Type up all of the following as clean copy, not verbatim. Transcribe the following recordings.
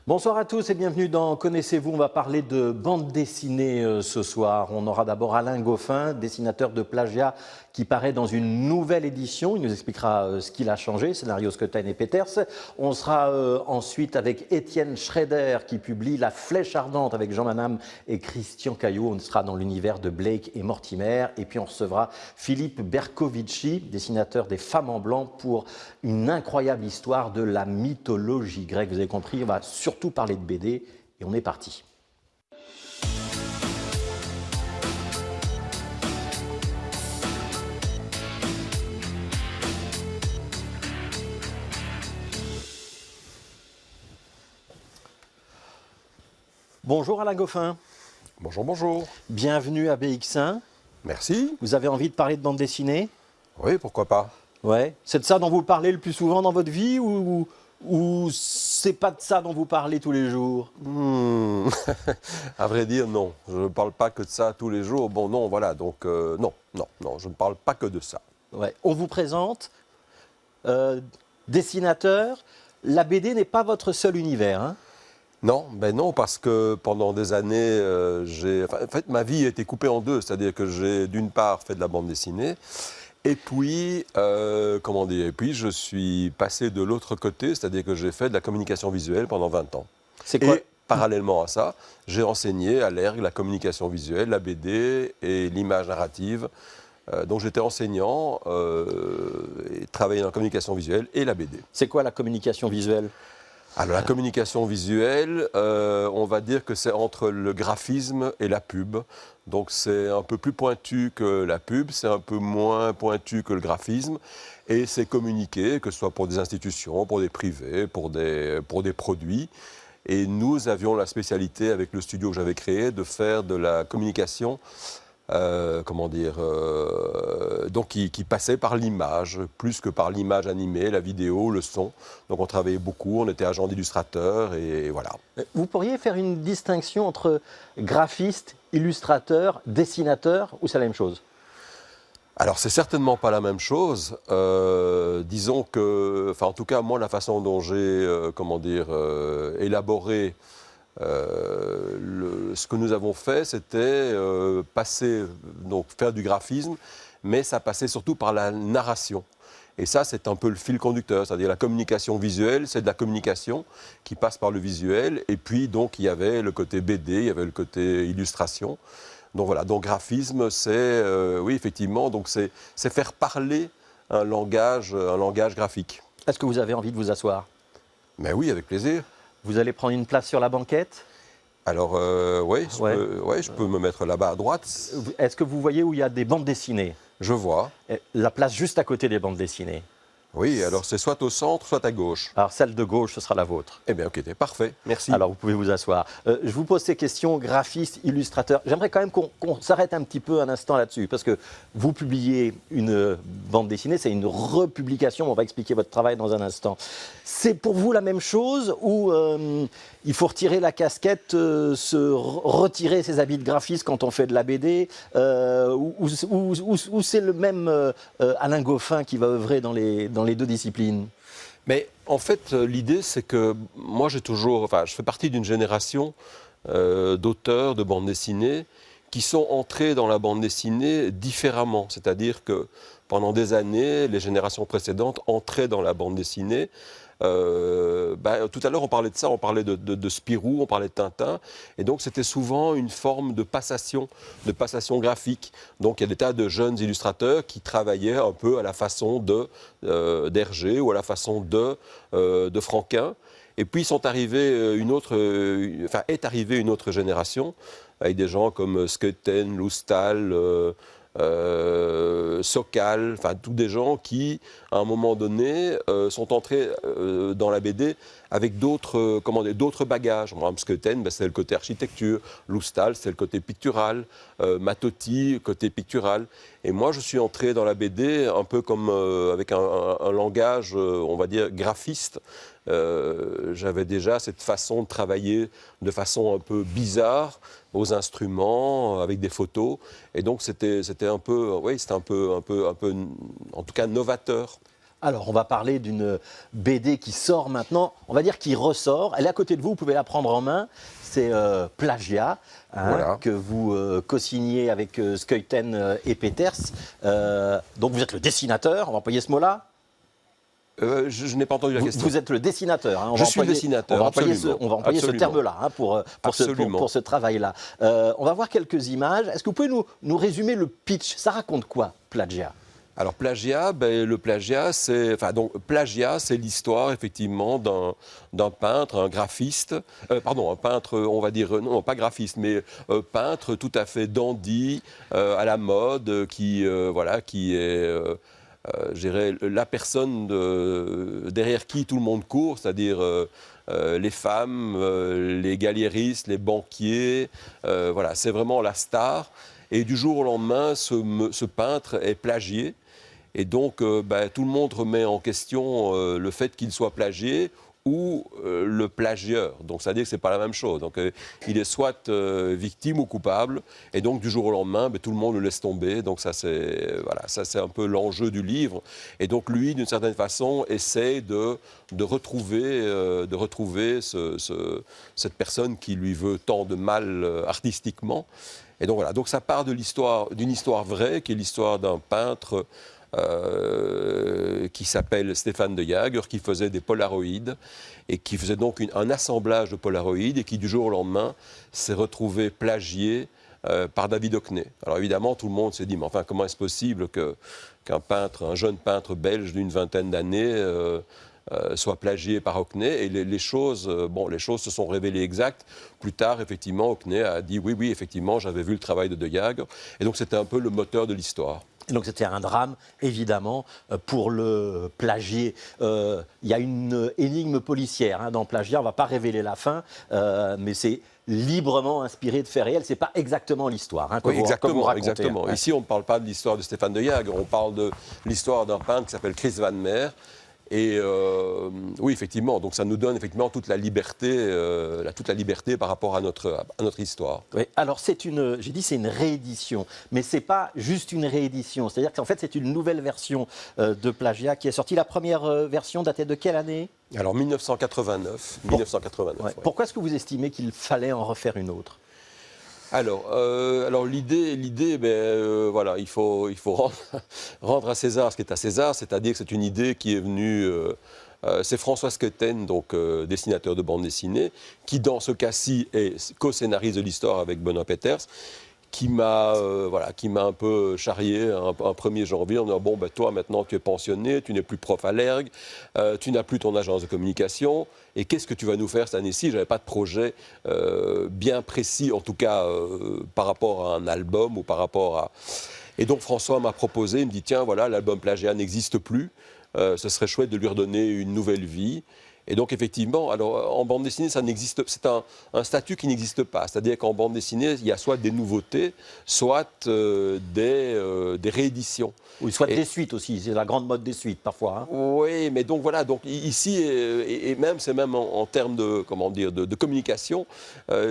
Bonsoir à tous et bienvenue dans Connaissez-vous. On va parler de bande dessinée ce soir. On aura d'abord Alain Goffin, dessinateur de Plagiat, qui paraît dans une nouvelle édition. Il nous expliquera ce qu'il a changé, scénario Schoetten et Peters. On sera ensuite avec Étienne Schrader, qui publie La Flèche Ardente avec Jean Manam et Christian Caillou. On sera dans l'univers de Blake et Mortimer. Et puis on recevra Philippe Bercovici, dessinateur des Femmes en Blanc, pour une incroyable histoire de la mythologie grecque. Vous avez compris, on va surtout parler de BD et on est parti. Bonjour Alain Goffin. Bonjour, bonjour. Bienvenue à BX1. Merci. Vous avez envie de parler de bande dessinée? Oui, pourquoi pas. Ouais. C'est de ça dont vous parlez le plus souvent dans votre vie ou c'est pas de ça dont vous parlez tous les jours? À vrai dire, non. Je ne parle pas que de ça tous les jours. Bon, non, voilà. Donc, non, je ne parle pas que de ça. Ouais. On vous présente, dessinateur. La BD n'est pas votre seul univers, hein? Non, ben non, parce que pendant des années, en fait, ma vie a été coupée en deux. C'est-à-dire que j'ai, d'une part, fait de la bande dessinée. Et puis, et puis je suis passé de l'autre côté, c'est-à-dire que j'ai fait de la communication visuelle pendant 20 ans. C'est quoi? Et parallèlement à ça, j'ai enseigné à l'ERG la communication visuelle, la BD et l'image narrative. Donc j'étais enseignant et travaillais dans la communication visuelle et la BD. C'est quoi la communication visuelle? Alors la communication visuelle, on va dire que c'est entre le graphisme et la pub. Donc c'est un peu plus pointu que la pub, c'est un peu moins pointu que le graphisme. Et c'est communiqué, que ce soit pour des institutions, pour des privés, pour des produits. Et nous avions la spécialité, avec le studio que j'avais créé, de faire de la communication donc qui passait par l'image, plus que par l'image animée, la vidéo, le son. Donc on travaillait beaucoup, on était agent d'illustrateur et voilà. Vous pourriez faire une distinction entre graphiste, illustrateur, dessinateur, ou c'est la même chose? Alors c'est certainement pas la même chose. Disons que, enfin en tout cas moi la façon dont j'ai élaboré ce que nous avons fait, c'était faire du graphisme, mais ça passait surtout par la narration. Et ça, c'est un peu le fil conducteur, c'est-à-dire la communication visuelle, c'est de la communication qui passe par le visuel. Et puis, donc, il y avait le côté BD, il y avait le côté illustration. Donc voilà, donc graphisme, c'est, oui, effectivement, donc c'est faire parler un langage graphique. Est-ce que vous avez envie de vous asseoir? Mais oui, avec plaisir. Vous allez prendre une place sur la banquette? Alors, oui, je peux me mettre là-bas à droite. Est-ce que vous voyez où il y a des bandes dessinées? Je vois. La place juste à côté des bandes dessinées. Oui, alors c'est soit au centre, soit à gauche. Alors celle de gauche, ce sera la vôtre. Eh bien, ok, parfait, merci. Alors vous pouvez vous asseoir. Je vous pose ces questions, graphiste, illustrateur. J'aimerais quand même qu'on s'arrête un petit peu un instant là-dessus, parce que vous publiez une bande dessinée, c'est une republication, on va expliquer votre travail dans un instant. C'est pour vous la même chose, ou il faut retirer la casquette, retirer ses habits de graphiste quand on fait de la BD, ou c'est le même Alain Goffin qui va œuvrer dans les deux disciplines? Mais en fait, l'idée, c'est que moi, je fais partie d'une génération d'auteurs de bande dessinée qui sont entrés dans la bande dessinée différemment. C'est-à-dire que pendant des années, les générations précédentes entraient dans la bande dessinée. Tout à l'heure, on parlait de ça, on parlait de Spirou, on parlait de Tintin. Et donc, c'était souvent une forme de passation graphique. Donc, il y a des tas de jeunes illustrateurs qui travaillaient un peu à la façon d'Hergé ou à la façon de Franquin. Et puis, est arrivée une autre génération, avec des gens comme Schoetten, Loustal, Sokal, enfin tous des gens qui, à un moment donné, sont entrés dans la BD avec d'autres bagages. Moi, Schoetten, c'est le côté architecture, Loustal, c'est le côté pictural, Mattotti, côté pictural. Et moi, je suis entré dans la BD un peu comme avec un langage, on va dire, graphiste. J'avais déjà cette façon de travailler de façon un peu bizarre aux instruments, avec des photos. Et donc, c'était un peu, en tout cas, novateur. Alors, on va parler d'une BD qui sort maintenant, on va dire qui ressort. Elle est à côté de vous, vous pouvez la prendre en main. C'est Plagiat, Voilà. que vous co-signez avec Skuyten et Peters. Donc, vous êtes le dessinateur, on va employer ce mot-là. Je n'ai pas entendu la question. Vous êtes le dessinateur. Je suis le dessinateur, on va employer ce, absolument. on va employer ce Absolument. terme-là pour ce travail-là. On va voir quelques images. Est-ce que vous pouvez nous résumer le pitch? Ça raconte quoi, Plagiat? Alors plagiat, le plagiat, c'est l'histoire effectivement d'un peintre, un graphiste, un peintre, on va dire non pas graphiste, mais peintre tout à fait dandy, à la mode, qui est je dirais, la personne derrière qui tout le monde court, c'est-à-dire les femmes, les galléristes, les banquiers. Voilà, c'est vraiment la star. Et du jour au lendemain, ce peintre est plagié. Et donc, tout le monde remet en question le fait qu'il soit plagié ou le plagieur. Donc, c'est-à-dire que ce n'est pas la même chose. Donc, il est soit victime ou coupable. Et donc, du jour au lendemain, tout le monde le laisse tomber. Donc, ça, c'est un peu l'enjeu du livre. Et donc, lui, d'une certaine façon, essaie de retrouver cette personne qui lui veut tant de mal artistiquement. Et donc, voilà. Donc, ça part d'une histoire vraie, qui est l'histoire d'un peintre qui s'appelle Stéphane de Jager, qui faisait des polaroïdes et qui faisait donc un assemblage de polaroïdes et qui, du jour au lendemain, s'est retrouvé plagié par David Hockney. Alors évidemment, tout le monde s'est dit, mais enfin, comment est-ce possible un jeune peintre belge d'une vingtaine d'années soit plagié par Hockney? Et les choses se sont révélées exactes. Plus tard, effectivement, Hockney a dit, oui, effectivement, j'avais vu le travail de Jager. Et donc, c'était un peu le moteur de l'histoire. Et donc c'était un drame, évidemment, pour le plagié. Il y a une énigme policière dans Plagiat, on ne va pas révéler la fin, mais c'est librement inspiré de faits réels. Ce n'est pas exactement l'histoire oui, que vous racontez. Exactement. Ici, on ne parle pas de l'histoire de Stéphane de Jager, on parle de l'histoire d'un peintre qui s'appelle Chris Van Meer. Et oui, effectivement, donc ça nous donne effectivement toute la liberté par rapport à notre histoire. Oui, alors c'est une réédition, mais c'est pas juste une réédition. C'est-à-dire qu'en fait c'est une nouvelle version de Plagiat qui est sortie. La première version datait de quelle année? Alors 1989. Bon. 1989. Ouais. Pourquoi est-ce que vous estimez qu'il fallait en refaire une autre? Alors l'idée, il faut rendre à César ce qui est à César, c'est-à-dire que c'est une idée qui est venue. C'est François Skuyten, donc dessinateur de bande dessinée, qui dans ce cas-ci est co-scénariste de l'histoire avec Benoît Peters, qui m'a un peu charrié un 1er janvier en disant bon, toi maintenant tu es pensionné, tu n'es plus prof à l'ERG, tu n'as plus ton agence de communication, et qu'est-ce que tu vas nous faire cette année-ci? Je n'avais pas de projet bien précis, en tout cas par rapport à un album ou par rapport à... Et donc François m'a proposé, il me dit tiens voilà, l'album Plagiat n'existe plus, ce serait chouette de lui redonner une nouvelle vie. Et donc effectivement, alors en bande dessinée, c'est un statut qui n'existe pas. C'est-à-dire qu'en bande dessinée, il y a soit des nouveautés, soit des rééditions. Oui, soit des suites aussi. C'est la grande mode des suites parfois. Oui, mais donc voilà. Donc ici et même c'est même en termes de communication,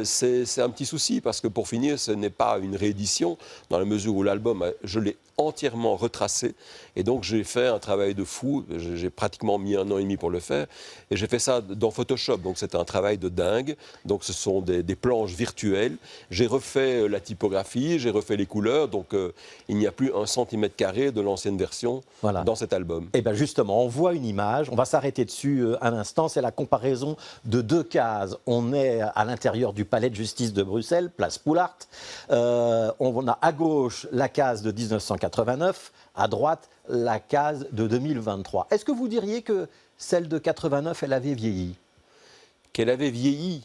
c'est un petit souci parce que pour finir, ce n'est pas une réédition dans la mesure où l'album, je l'ai entièrement retracé et donc j'ai fait un travail de fou. J'ai pratiquement mis 1 an et demi pour le faire. Et j'ai fait ça dans Photoshop, donc c'est un travail de dingue. Donc ce sont des planches virtuelles. J'ai refait la typographie, j'ai refait les couleurs, donc il n'y a plus 1 cm² de l'ancienne version dans cet album. Et bien justement, on voit une image, on va s'arrêter dessus un instant, c'est la comparaison de 2 cases. On est à l'intérieur du palais de justice de Bruxelles, place Poulart. On a à gauche la case de 1989, à droite la case de 2023. Est-ce que vous diriez que celle de 89, elle avait vieilli? Qu'elle avait vieilli?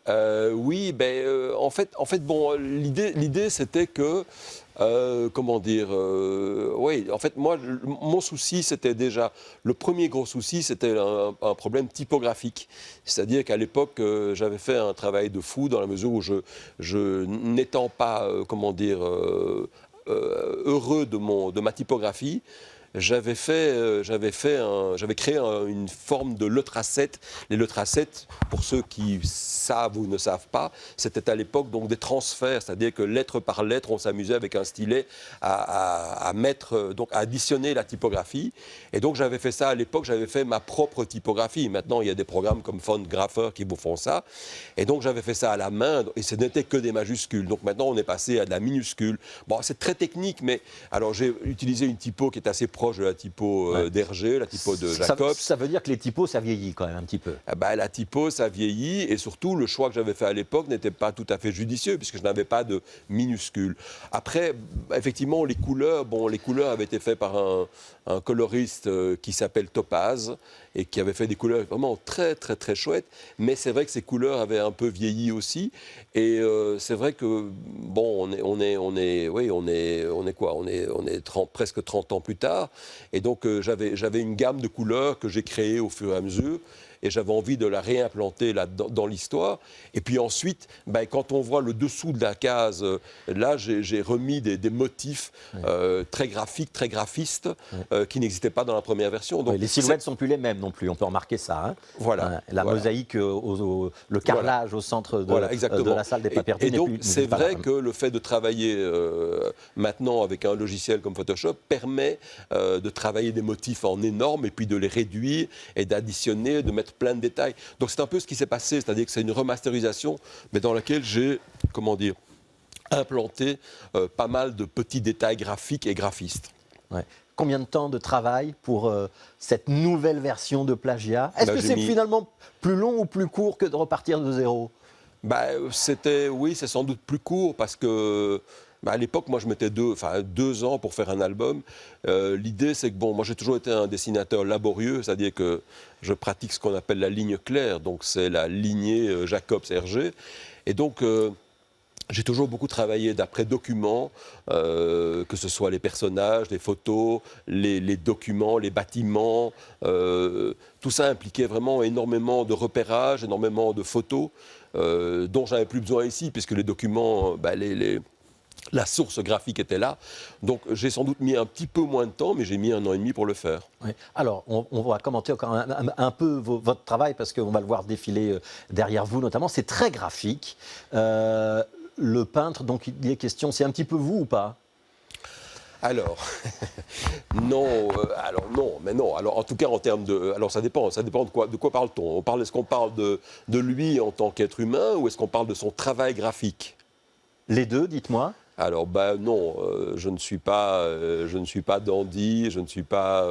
Oui, en fait, bon, l'idée c'était que, oui, en fait, moi, mon souci, c'était déjà, le premier gros souci, c'était un problème typographique. C'est-à-dire qu'à l'époque, j'avais fait un travail de fou dans la mesure où je n'étant pas, heureux de ma typographie, j'avais créé une forme de Le Tracette. Les Le Tracette, pour ceux qui savent ou ne savent pas, c'était à l'époque donc des transferts, c'est-à-dire que lettre par lettre, on s'amusait avec un stylet à mettre, donc à additionner la typographie. Et donc j'avais fait ça à l'époque, j'avais fait ma propre typographie. Maintenant, il y a des programmes comme Fontgrapher qui vous font ça. Et donc j'avais fait ça à la main, et ce n'était que des majuscules. Donc maintenant, on est passé à de la minuscule. Bon, c'est très technique, mais alors j'ai utilisé une typo qui est assez proche de la typo d'Hergé, la typo de Jacobs. Ça veut dire que les typos, ça vieillit quand même un petit peu. Ah bah, la typo, ça vieillit, et surtout, le choix que j'avais fait à l'époque n'était pas tout à fait judicieux, puisque je n'avais pas de minuscules. Après, effectivement, les couleurs avaient été faites par un coloriste qui s'appelle Topaz, et qui avait fait des couleurs vraiment très, très, très chouettes. Mais c'est vrai que ces couleurs avaient un peu vieilli aussi. Et c'est vrai que, bon, on est presque 30 ans plus tard. Et donc, j'avais une gamme de couleurs que j'ai créée au fur et à mesure. Et j'avais envie de la réimplanter là, dans l'histoire. Et puis ensuite, quand on voit le dessous de la case, là, j'ai remis des motifs très graphiques, très graphistes, qui n'existaient pas dans la première version. Donc, les silhouettes ne sont plus les mêmes non plus, on peut remarquer ça. Hein. Voilà. La mosaïque, le carrelage au centre de la salle des pas perdus. Et donc, c'est vrai que le fait de travailler maintenant avec un logiciel comme Photoshop permet de travailler des motifs en énorme et puis de les réduire et d'additionner, de mettre plein de détails. Donc c'est un peu ce qui s'est passé, c'est-à-dire que c'est une remasterisation, mais dans laquelle j'ai, implanté pas mal de petits détails graphiques et graphistes. Ouais. Combien de temps de travail pour cette nouvelle version de Plagiat? Est-ce que c'est finalement plus long ou plus court que de repartir de zéro? Oui, c'est sans doute plus court parce que à l'époque, moi, je mettais 2 ans pour faire un album. L'idée, c'est que, moi, j'ai toujours été un dessinateur laborieux, c'est-à-dire que je pratique ce qu'on appelle la ligne claire, donc c'est la lignée Jacobs-Hergé. Et donc, j'ai toujours beaucoup travaillé d'après documents, que ce soit les personnages, les photos, les documents, les bâtiments. Tout ça impliquait vraiment énormément de repérage, énormément de photos, dont j'avais plus besoin ici, puisque les documents, la source graphique était là. Donc j'ai sans doute mis un petit peu moins de temps, mais j'ai mis 1 an et demi pour le faire. Oui. Alors, on va commenter encore un peu votre travail, parce qu'on va le voir défiler derrière vous notamment. C'est très graphique. Le peintre, donc il est question, c'est un petit peu vous ou pas? Alors, non, mais non. Alors, en tout cas, en termes de... Alors, ça dépend de quoi parle-t-on? Est-ce qu'on parle de lui en tant qu'être humain, ou est-ce qu'on parle de son travail graphique? Les deux, dites-moi. Alors, non, je ne suis pas dandy, je ne suis pas...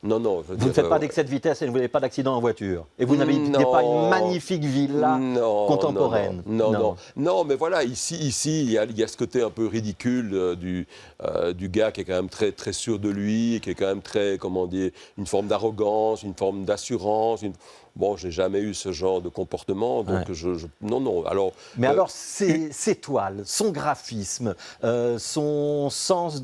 non. Vous ne faites pas d'excès de vitesse et vous n'avez pas d'accident en voiture. Et vous n'habitez pas une magnifique villa contemporaine. Non, mais voilà, ici il y a ce côté un peu ridicule du gars qui est quand même très, très sûr de lui, qui est quand même très, une forme d'arrogance, une forme d'assurance. Bon, j'ai jamais eu ce genre de comportement, donc non. Alors, alors, ses toiles, son graphisme, son sens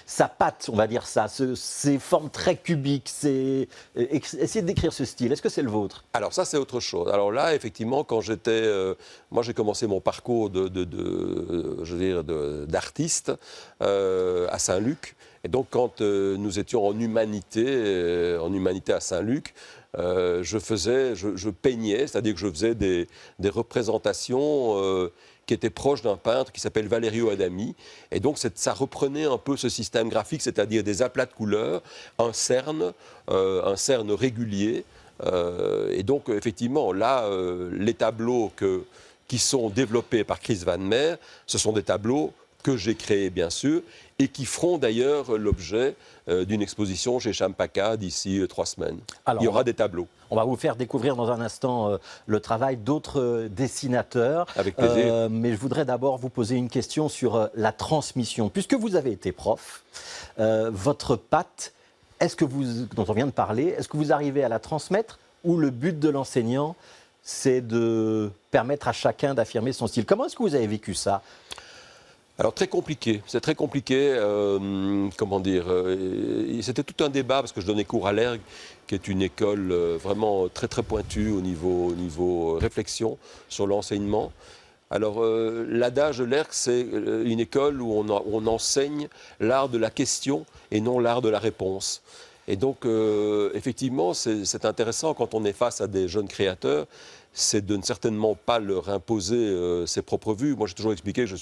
sa patte, on va dire ça, ses formes très cubiques, essayez de décrire ce style. Est-ce que c'est le vôtre? Alors ça, c'est autre chose. Alors là, effectivement, quand moi, j'ai commencé mon parcours d'artiste à Saint-Luc. Et donc, quand nous étions en humanité à Saint-Luc, je peignais, c'est-à-dire que je faisais des représentations qui étaient proches d'un peintre qui s'appelle Valerio Adami. Et donc, ça reprenait un peu ce système graphique, c'est-à-dire des aplats de couleurs, un cerne régulier. Et donc, effectivement, là, les tableaux qui sont développés par Chris Van Meer, ce sont des tableaux que j'ai créés, bien sûr, et qui feront d'ailleurs l'objet d'une exposition chez Champaka d'ici 3 semaines. Alors, il y aura des tableaux. On va vous faire découvrir dans un instant le travail d'autres dessinateurs. Avec plaisir. Mais je voudrais d'abord vous poser une question sur la transmission. Puisque vous avez été prof, votre patte, dont on vient de parler, est-ce que vous arrivez à la transmettre, ou le but de l'enseignant, c'est de permettre à chacun d'affirmer son style? Comment est-ce que vous avez vécu ça? Alors, très compliqué. C'est très compliqué. C'était tout un débat, parce que je donnais cours à l'ERG, qui est une école vraiment très, très pointue au niveau réflexion sur l'enseignement. Alors, l'adage de l'ERC, c'est une école où on enseigne l'art de la question et non l'art de la réponse. Et donc, effectivement, c'est intéressant quand on est face à des jeunes créateurs, c'est de ne certainement pas leur imposer ses propres vues. Moi, j'ai toujours expliqué que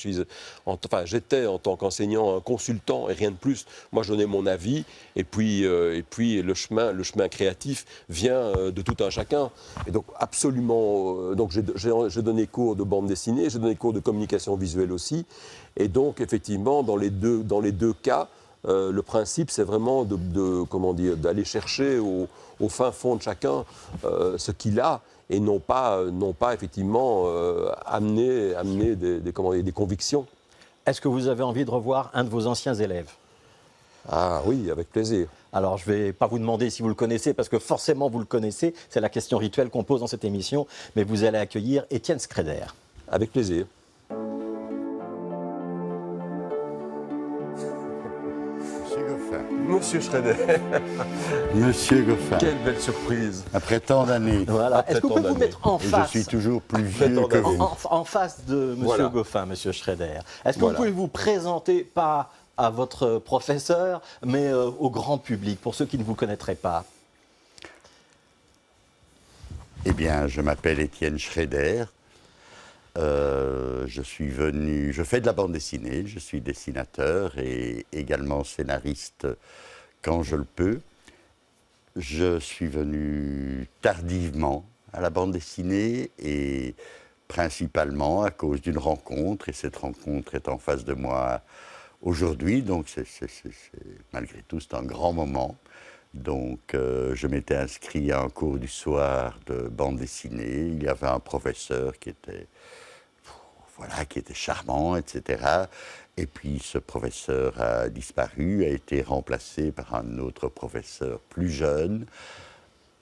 j'étais en tant qu'enseignant un consultant et rien de plus. Moi, je donnais mon avis et puis le chemin créatif vient de tout un chacun. Et donc, absolument, donc j'ai donné cours de bande dessinée, j'ai donné cours de communication visuelle aussi. Et donc, effectivement, dans les deux cas, le principe, c'est vraiment d'aller chercher au fin fond de chacun ce qu'il a et non pas effectivement amener des convictions. Est-ce que vous avez envie de revoir un de vos anciens élèves? Ah oui, avec plaisir. Alors, je ne vais pas vous demander si vous le connaissez, parce que forcément vous le connaissez, c'est la question rituelle qu'on pose dans cette émission, mais vous allez accueillir Étienne Schraeder. Avec plaisir. Monsieur Schraeder. Monsieur Goffin. Quelle belle surprise. Après tant d'années. Voilà. Est-ce que vous pouvez vous mettre en Et face, je suis toujours plus vieux que vous. en face de Monsieur Voilà. Goffin, Monsieur Schraeder? Est-ce que Voilà. vous pouvez vous présenter, pas à votre professeur, mais au grand public, pour ceux qui ne vous connaîtraient pas? Eh bien, je m'appelle Étienne Schraeder. Je fais de la bande dessinée, je suis dessinateur et également scénariste quand je le peux. Je suis venu tardivement à la bande dessinée et principalement à cause d'une rencontre, et cette rencontre est en face de moi aujourd'hui, donc malgré tout c'est un grand moment. Donc je m'étais inscrit à un cours du soir de bande dessinée, il y avait un professeur qui était charmant, etc. Et puis ce professeur a disparu, a été remplacé par un autre professeur plus jeune,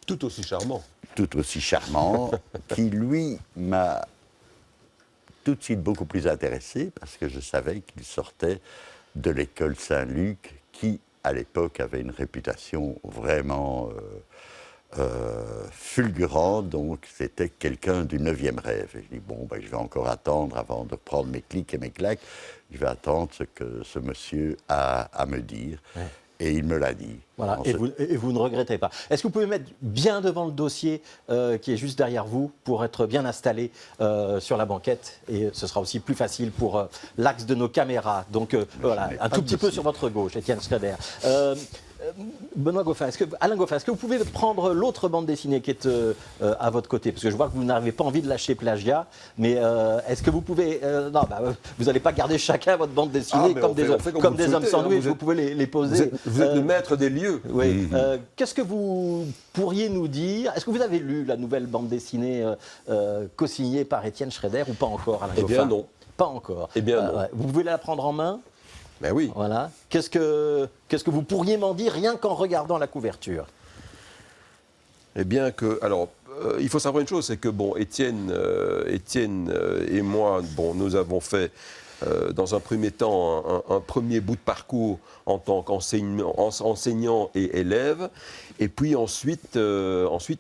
Tout aussi charmant. tout aussi charmant, qui lui m'a tout de suite beaucoup plus intéressé parce que je savais qu'il sortait de l'école Saint-Luc qui, à l'époque, avait une réputation vraiment fulgurante, donc c'était quelqu'un du 9e rêve. Et je dis, bon, ben, je vais encore attendre avant de prendre mes clics et mes claques, je vais attendre ce que ce monsieur a à me dire. Ouais. Et il me l'a dit. Voilà, et vous ne regrettez pas. Est-ce que vous pouvez mettre bien devant le dossier qui est juste derrière vous pour être bien installé sur la banquette, et ce sera aussi plus facile pour l'axe de nos caméras. Donc voilà, un tout petit peu sur votre gauche, Étienne Schraeder. Benoît Goffin, Alain Goffin, est-ce que vous pouvez prendre l'autre bande dessinée qui est à votre côté? Parce que je vois que vous n'avez pas envie de lâcher Plagiat, mais est-ce que vous pouvez... vous n'allez pas garder chacun votre bande dessinée comme des hommes sandwich, vous pouvez les poser. Vous êtes le maître des lieux. Oui. Qu'est-ce que vous pourriez nous dire? Est-ce que vous avez lu la nouvelle bande dessinée co-signée par Étienne Schraeder ou pas encore, Alain Goffin? Eh bien non. Pas encore. Eh bien non. Ouais. Vous pouvez la prendre en main? Ben oui. Voilà. Qu'est-ce que vous pourriez m'en dire rien qu'en regardant la couverture? Eh bien que, alors, il faut savoir une chose, c'est que bon, Étienne et moi, bon, nous avons fait dans un premier temps un premier bout de parcours en tant qu'enseignant et élève, et puis ensuite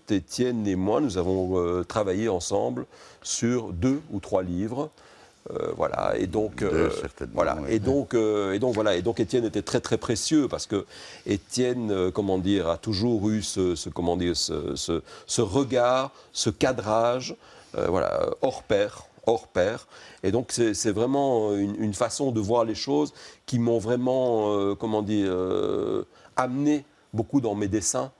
Étienne et moi, nous avons travaillé ensemble sur 2 ou 3 livres. Voilà, et donc voilà, ouais. et donc Étienne était très très précieux parce que Étienne, a toujours eu ce regard, ce cadrage, hors pair. Et donc c'est vraiment une façon de voir les choses qui m'ont vraiment amené beaucoup dans mes dessins.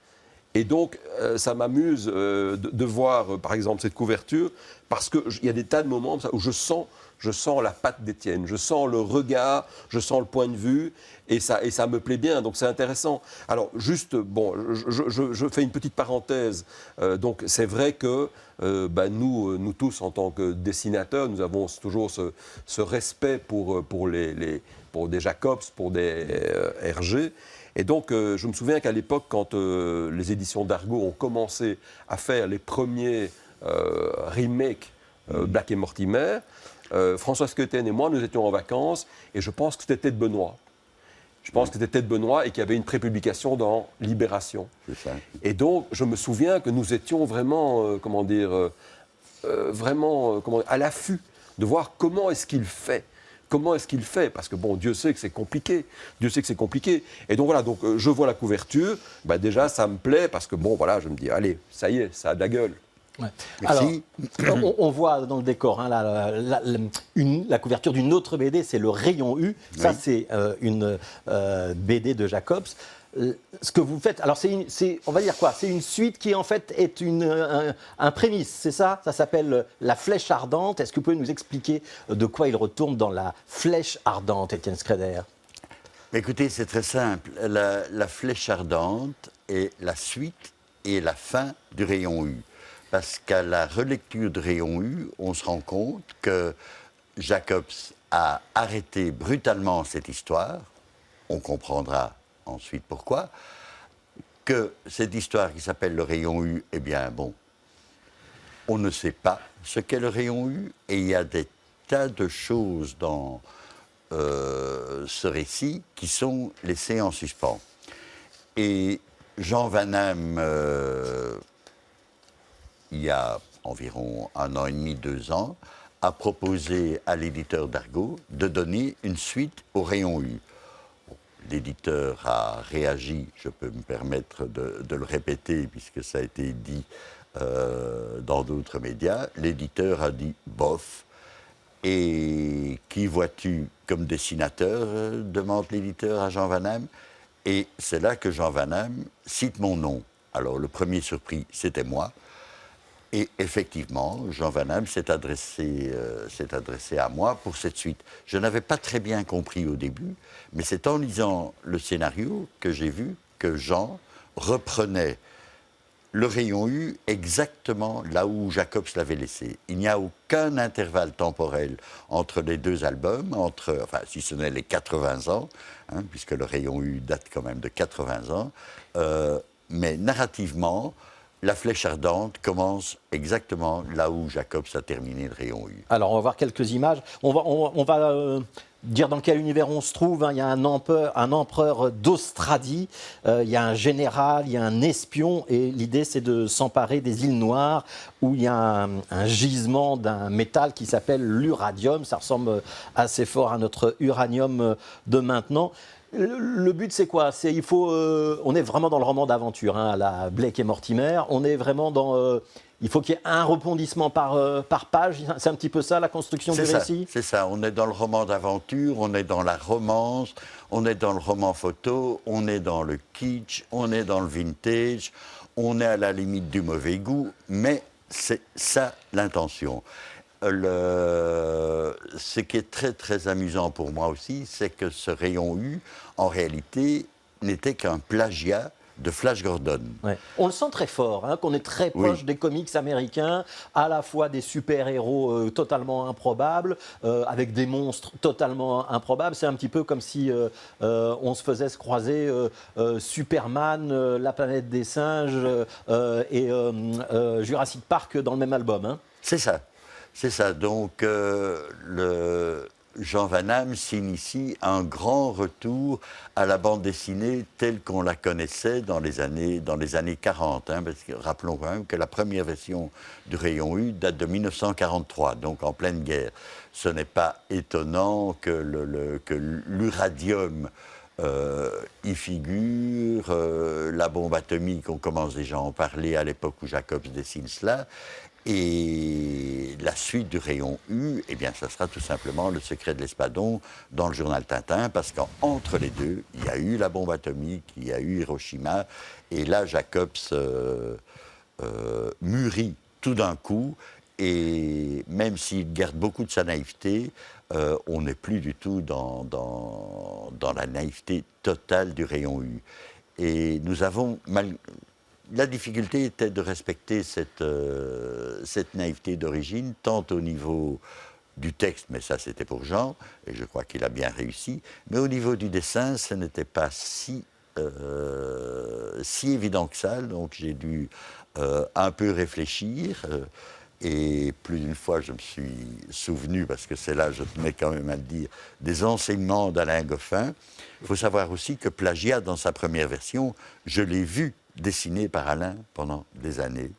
Et donc, ça m'amuse de voir, par exemple, cette couverture, parce qu'il y a des tas de moments où je sens la patte d'Étienne, je sens le regard, je sens le point de vue, et ça me plaît bien, donc c'est intéressant. Alors, juste, bon, je fais une petite parenthèse. Donc, c'est vrai que nous tous, en tant que dessinateurs, nous avons toujours ce respect pour des Jacobs, pour des Hergé. Et donc, je me souviens qu'à l'époque, quand les éditions d'Argo ont commencé à faire les premiers remakes Black et Mortimer, François Skeuten et moi, nous étions en vacances, et je pense que c'était Tête Benoît. Je pense que c'était Tête Benoît et qu'il y avait une prépublication dans Libération. C'est ça. Et donc, je me souviens que nous étions vraiment, à l'affût de voir comment est-ce qu'il fait. Comment est-ce qu'il fait? Parce que bon, Dieu sait que c'est compliqué. Dieu sait que c'est compliqué. Et donc voilà, donc, je vois la couverture, déjà ça me plaît parce que bon, voilà, je me dis, allez, ça y est, ça a de la gueule. Ouais. Merci. Alors, on voit dans le décor hein, la couverture d'une autre BD, c'est le Rayon U. Ça, Oui. c'est une BD de Jacobs. Ce que vous faites, alors on va dire quoi? C'est une suite qui en fait est un prémisse, c'est ça? Ça s'appelle La Flèche Ardente. Est-ce que vous pouvez nous expliquer de quoi il retourne dans La Flèche Ardente, Étienne Schreder? Écoutez, c'est très simple. La Flèche Ardente est la suite et la fin du Rayon U. Parce qu'à la relecture du Rayon U, on se rend compte que Jacobs a arrêté brutalement cette histoire. On comprendra ensuite pourquoi. Que cette histoire qui s'appelle le Rayon U, eh bien, bon, on ne sait pas ce qu'est le Rayon U. Et il y a des tas de choses dans ce récit qui sont laissées en suspens. Et Jean Van Hamme, il y a environ 1 an et demi, 2 ans, a proposé à l'éditeur d'Argo de donner une suite au Rayon U. L'éditeur a réagi, je peux me permettre de le répéter puisque ça a été dit dans d'autres médias. L'éditeur a dit bof. Et qui vois-tu comme dessinateur demande l'éditeur à Jean Van Hamme. Et c'est là que Jean Van Hamme cite mon nom. Alors le premier surpris, c'était moi. Et effectivement, Jean Van Hamme s'est adressé à moi pour cette suite. Je n'avais pas très bien compris au début, mais c'est en lisant le scénario que j'ai vu que Jean reprenait le Rayon U exactement là où Jacobs l'avait laissé. Il n'y a aucun intervalle temporel entre les 2 albums, enfin, si ce n'est les 80 ans, hein, puisque le Rayon U date quand même de 80 ans, mais narrativement, La Flèche Ardente commence exactement là où Jacobs a terminé le Rayon U. Alors, on va voir quelques images. On va dire dans quel univers on se trouve. Hein. Il y a un empereur d'Australie, il y a un général, il y a un espion. Et l'idée, c'est de s'emparer des îles Noires où il y a un gisement d'un métal qui s'appelle l'uranium. Ça ressemble assez fort à notre uranium de maintenant. Le but, c'est quoi? On est vraiment dans le roman d'aventure, hein, à la Blake et Mortimer. On est vraiment dans... il faut qu'il y ait un rebondissement par page. C'est un petit peu ça, la construction du récit? C'est ça. On est dans le roman d'aventure, on est dans la romance, on est dans le roman photo, on est dans le kitsch, on est dans le vintage, on est à la limite du mauvais goût, mais c'est ça l'intention. Ce qui est très très amusant pour moi aussi, c'est que ce Rayon U, en réalité, n'était qu'un plagiat de Flash Gordon. Ouais. On le sent très fort, hein, qu'on est très proche des comics américains, à la fois des super-héros totalement improbables, avec des monstres totalement improbables. C'est un petit peu comme si on se faisait se croiser Superman, La planète des singes et Jurassic Park dans le même album. Hein. C'est ça. C'est ça. Donc, Jean Van Hamme s'initie un grand retour à la bande dessinée telle qu'on la connaissait dans les années 40. Hein, parce que rappelons quand même que la première version du Rayon U date de 1943, donc en pleine guerre. Ce n'est pas étonnant que l'uranium y figure, la bombe atomique, on commence déjà à en parler à l'époque où Jacobs dessine cela. Et la suite du Rayon U, eh bien, ça sera tout simplement Le Secret de l'Espadon dans le journal Tintin, parce qu'entre les deux, il y a eu la bombe atomique, il y a eu Hiroshima, et là, Jacobs mûrit tout d'un coup, et même s'il garde beaucoup de sa naïveté, on n'est plus du tout dans la naïveté totale du Rayon U. Et nous avons... La difficulté était de respecter cette naïveté d'origine, tant au niveau du texte, mais ça c'était pour Jean, et je crois qu'il a bien réussi, mais au niveau du dessin, ce n'était pas si évident que ça, donc j'ai dû un peu réfléchir, et plus d'une fois je me suis souvenu, parce que c'est là, je tenais quand même à le dire, des enseignements d'Alain Goffin. Il faut savoir aussi que Plagiat, dans sa première version, je l'ai vu dessiné par Alain pendant des années,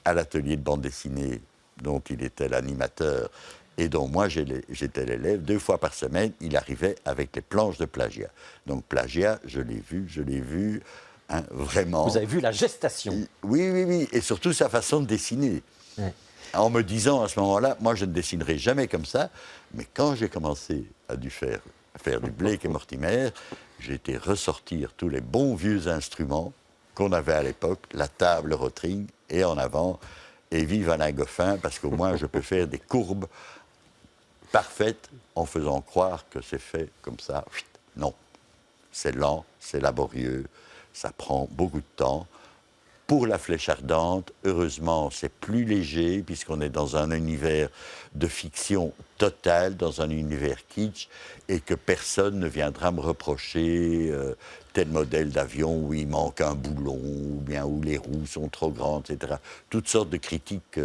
à l'atelier de bande dessinée dont il était l'animateur Et donc, moi, j'étais l'élève. 2 fois par semaine, il arrivait avec les planches de plagiat. Donc, plagiat, je l'ai vu, hein, vraiment. Vous avez vu la gestation. Oui, oui, oui. Et surtout, sa façon de dessiner. Ouais. En me disant, à ce moment-là, moi, je ne dessinerai jamais comme ça. Mais quand j'ai commencé à faire du Blake et Mortimer, j'ai été ressortir tous les bons vieux instruments qu'on avait à l'époque, la table Rotring, et en avant, et vive Alain Goffin, parce qu'au moins, je peux faire des courbes parfaite en faisant croire que c'est fait comme ça. Non, c'est lent, c'est laborieux, ça prend beaucoup de temps. Pour la flèche ardente, heureusement, c'est plus léger puisqu'on est dans un univers de fiction totale, dans un univers kitsch, et que personne ne viendra me reprocher tel modèle d'avion où il manque un boulon, ou bien où les roues sont trop grandes, etc. Toutes sortes de critiques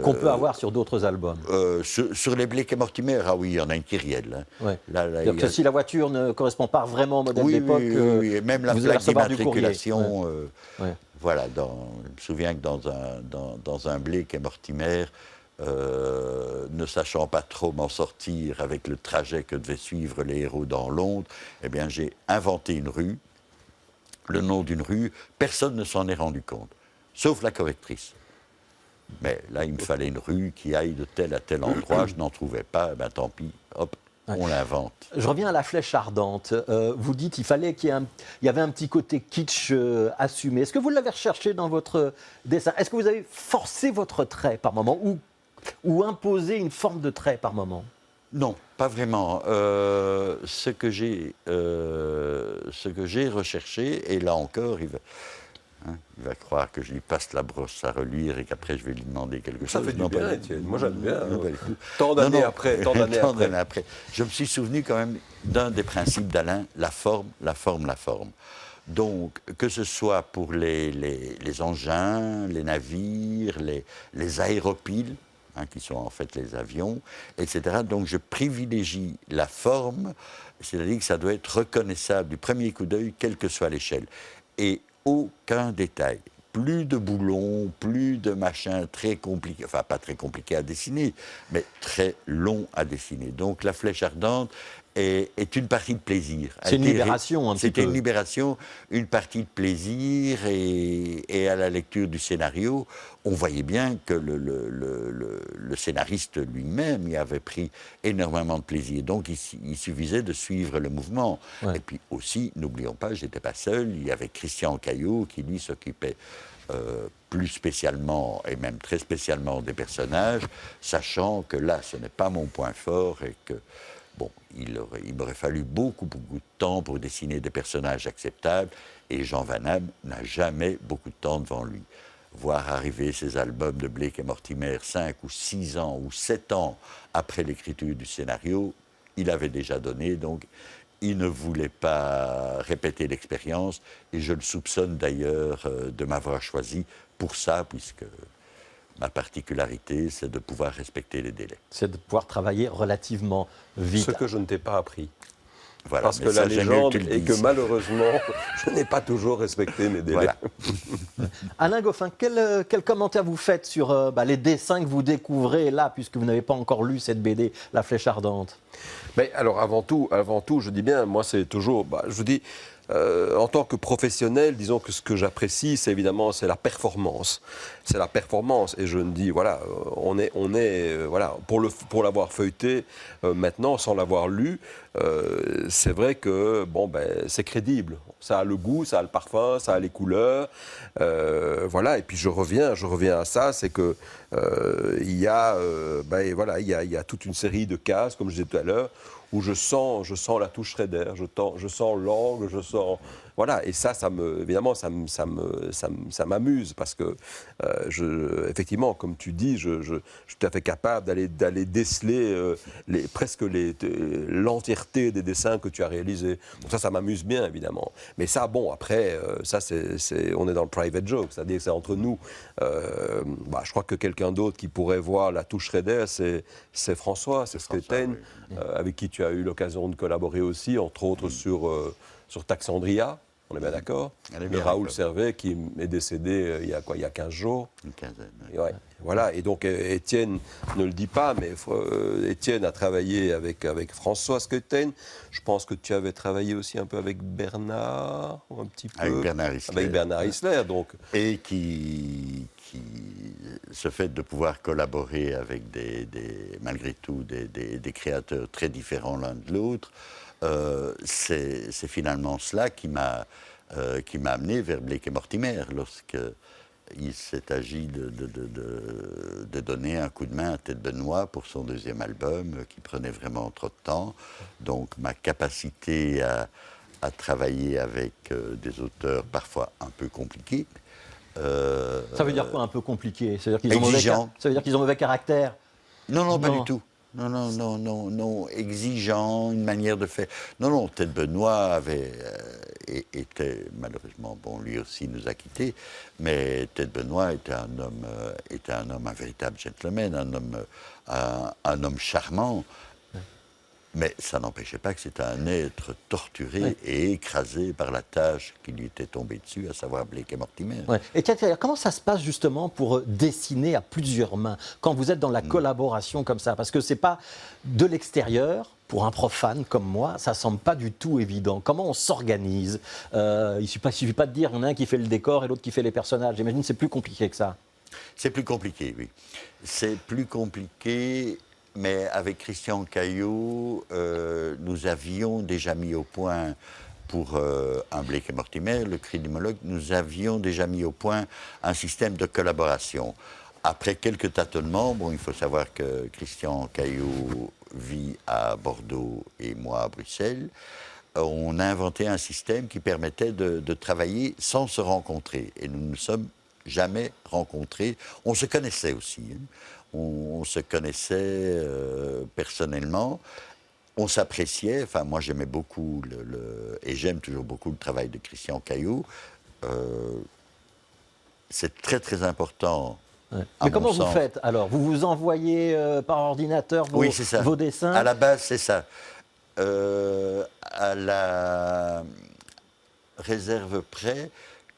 qu'on peut avoir sur d'autres albums. Sur les Blake et Mortimer, ah oui, il y en a une kyrielle. Hein. Ouais. C'est-à-dire que si la voiture ne correspond pas vraiment au modèle d'époque, oui, et même la plaque d'immatriculation, ouais. Voilà, je me souviens que dans un Blake et Mortimer, ne sachant pas trop m'en sortir avec le trajet que devaient suivre les héros dans Londres, eh bien j'ai inventé une rue, le nom d'une rue, personne ne s'en est rendu compte, sauf la correctrice. Mais là, il me fallait une rue qui aille de tel à tel endroit. Je n'en trouvais pas. Ben, tant pis. Hop, on l'invente. Je reviens à la flèche ardente. Vous dites qu'il fallait qu'il y avait un petit côté kitsch assumé. Est-ce que vous l'avez recherché dans votre dessin? Est-ce que vous avez forcé votre trait par moment ou imposé une forme de trait par moment? Non, pas vraiment. Ce que j'ai recherché, et là encore, il va croire que je lui passe la brosse à reluire et qu'après je vais lui demander quelque chose. Ça fait du bien, Étienne. Moi j'aime bien. Tant d'années après. Je me suis souvenu quand même d'un des principes d'Alain, la forme, la forme, la forme. Donc, que ce soit pour les engins, les navires, les aéropiles, qui sont en fait les avions, etc. Donc, je privilégie la forme, c'est-à-dire que ça doit être reconnaissable du premier coup d'œil, quelle que soit l'échelle. Et aucun détail. Plus de boulons, plus de machins très compliqués, enfin pas très compliqués à dessiner, mais très longs à dessiner. Donc la flèche ardente est une partie de plaisir. C'est une libération un petit peu. C'était une libération, une partie de plaisir, et à la lecture du scénario, on voyait bien que le scénariste lui-même y avait pris énormément de plaisir. Donc il suffisait de suivre le mouvement. Ouais. Et puis aussi, n'oublions pas, je n'étais pas seul, il y avait Christian Caillot qui lui s'occupait plus spécialement et même très spécialement des personnages, sachant que là, ce n'est pas mon point fort et que bon, il m'aurait fallu beaucoup de temps pour dessiner des personnages acceptables, et Jean Van Damme n'a jamais beaucoup de temps devant lui. Voir arriver ces albums de Blake et Mortimer 5 ou 6 ans ou 7 ans après l'écriture du scénario, il avait déjà donné, donc il ne voulait pas répéter l'expérience, et je le soupçonne d'ailleurs de m'avoir choisi pour ça, puisque ma particularité, c'est de pouvoir respecter les délais. C'est de pouvoir travailler relativement vite. Ce que je ne t'ai pas appris. Voilà, parce que la légende est que malheureusement, je n'ai pas toujours respecté mes délais. Voilà. Alain Goffin, quel commentaire vous faites sur les dessins que vous découvrez là, puisque vous n'avez pas encore lu cette BD, La Flèche Ardente? Mais alors avant tout, je dis bien, moi c'est toujours, je vous dis, en tant que professionnel, disons que ce que j'apprécie, c'est évidemment la performance. C'est la performance, et je me dis, voilà, on est voilà, pour l'avoir feuilleté maintenant, sans l'avoir lu, c'est vrai que c'est crédible. Ça a le goût, ça a le parfum, ça a les couleurs, voilà. Et puis je reviens à ça, c'est que il y a toute une série de cases, comme je disais tout à l'heure, où je sens la touche Shredder, je sens l'angle, je sens... Voilà, et ça évidemment, ça m'amuse, parce que, effectivement, comme tu dis, je suis tout à fait capable d'aller déceler presque l'entièreté des dessins que tu as réalisés. Donc ça m'amuse bien, évidemment. Mais ça, bon, après, on est dans le private joke, c'est-à-dire que c'est entre nous. Je crois que quelqu'un d'autre qui pourrait voir la touche Shredder, c'est François, c'est Stéphane, avec qui tu as eu l'occasion de collaborer aussi, entre autres sur Taxandria. On est bien d'accord. Elle est Le bien Raoul d'accord. Servet qui est décédé il y a quoi, il y a 15 jours. Une quinzaine. Et ouais, voilà, et donc Étienne ne le dit pas, mais Étienne a travaillé avec François Skeuten. Je pense que tu avais travaillé aussi un peu avec Bernard, un petit peu. Avec Bernard Isler. Avec Bernard Isler, donc. Et ce fait de pouvoir collaborer avec malgré tout des créateurs très différents l'un de l'autre, c'est finalement cela qui m'a amené vers Blake et Mortimer, lorsque il s'est agi de donner un coup de main à Ted Benoît pour son deuxième album, qui prenait vraiment trop de temps. Donc ma capacité à travailler avec des auteurs parfois un peu compliqués. Ça veut dire quoi, un peu compliqué? Ça veut dire qu'ils ont exigeant. Ça veut dire qu'ils ont mauvais caractère? Non, pas Non. du tout. Non, exigeant, une manière de faire. Non, Ted Benoît était, malheureusement, bon, lui aussi nous a quittés, mais Ted Benoît était un véritable gentleman, un homme charmant. Mais ça n'empêchait pas que c'était un être torturé et écrasé par la tâche qui lui était tombée dessus, à savoir Blake et Mortimer. Ouais. Et tiens, comment ça se passe justement pour dessiner à plusieurs mains, quand vous êtes dans la collaboration comme ça? Parce que c'est pas de l'extérieur, pour un profane comme moi, ça semble pas du tout évident. Comment on s'organise? Il suffit pas de dire, il y en a un qui fait le décor et l'autre qui fait les personnages. J'imagine que c'est plus compliqué que ça. C'est plus compliqué, oui. C'est plus compliqué. Mais avec Christian Caillot, nous avions déjà mis au point, pour un Blake et Mortimer, le cri du Moloch, nous avions déjà mis au point un système de collaboration. Après quelques tâtonnements, bon, il faut savoir que Christian Caillot vit à Bordeaux et moi à Bruxelles, on a inventé un système qui permettait de travailler sans se rencontrer. Et nous ne nous sommes jamais rencontrés. On se connaissait aussi, hein. On se connaissait personnellement, on s'appréciait. Enfin, moi, j'aimais beaucoup et j'aime toujours beaucoup le travail de Christian Caillot. C'est très, très important. Ouais. Mais comment vous faites alors? Vous vous envoyez par ordinateur vos dessins? À la base, c'est ça. À la réserve près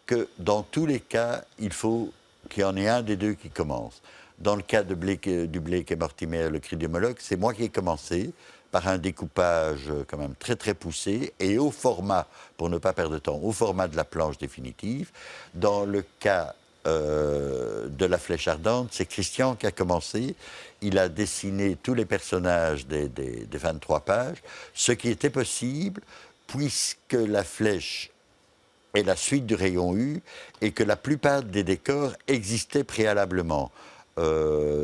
que dans tous les cas, il faut qu'il y en ait un des deux qui commence. Dans le cas du Blake et Mortimer, le cri du Moloch, c'est moi qui ai commencé par un découpage quand même très très poussé et au format, pour ne pas perdre de temps, au format de la planche définitive. Dans le cas de La Flèche Ardente, c'est Christian qui a commencé. Il a dessiné tous les personnages des 23 pages, ce qui était possible puisque La Flèche est la suite du rayon U et que la plupart des décors existaient préalablement.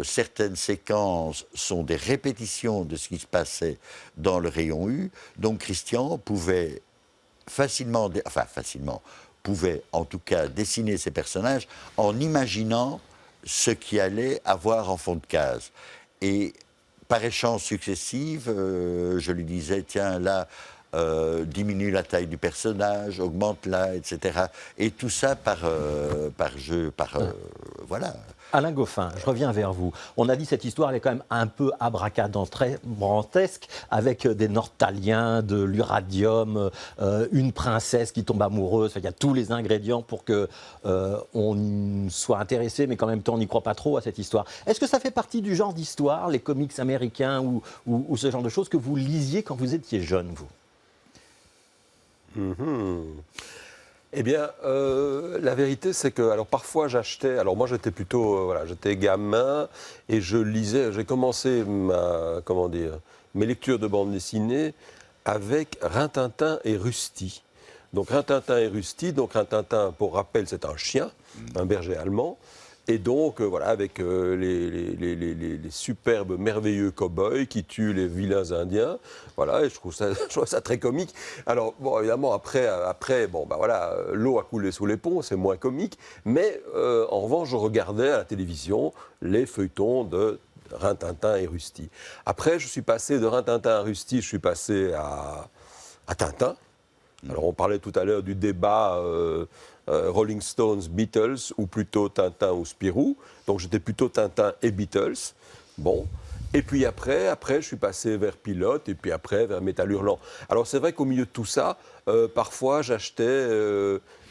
Certaines séquences sont des répétitions de ce qui se passait dans le rayon U, donc Christian pouvait pouvait en tout cas dessiner ses personnages en imaginant ce qu'il allait avoir en fond de case. Et par échanges successifs, je lui disais, tiens, là, diminue la taille du personnage, augmente-la, etc. Et tout ça par jeu, voilà. Alain Goffin, je reviens vers vous. On a dit cette histoire, elle est quand même un peu abracadabrantesque, avec des Nordtaliens, de l'uradium, une princesse qui tombe amoureuse. Il y a tous les ingrédients pour que on soit intéressé, mais qu'en même temps on n'y croit pas trop à cette histoire. Est-ce que ça fait partie du genre d'histoire, les comics américains ou ce genre de choses que vous lisiez quand vous étiez jeune, vous? Eh bien, la vérité, c'est que, alors parfois j'achetais, alors moi j'étais plutôt, j'étais gamin et je lisais, j'ai commencé mes lectures de bande dessinée avec Rintintin et Rusty. Donc Rintintin et Rusty, donc Rintintin, pour rappel, c'est un chien, un berger allemand. Et donc, avec les superbes, merveilleux cow-boys qui tuent les vilains indiens. Voilà, et je trouve ça très comique. Alors, bon, évidemment, après l'eau a coulé sous les ponts, c'est moins comique. Mais, en revanche, je regardais à la télévision les feuilletons de Rintintin et Rusty. Après, je suis passé de Rintintin à Rusty, je suis passé à Tintin. Alors, on parlait tout à l'heure du débat Rolling Stones, Beatles, ou plutôt Tintin ou Spirou. Donc, j'étais plutôt Tintin et Beatles. Bon. Et puis après, je suis passé vers Pilote et puis après vers Métal Hurlant. Alors c'est vrai qu'au milieu de tout ça, parfois j'achetais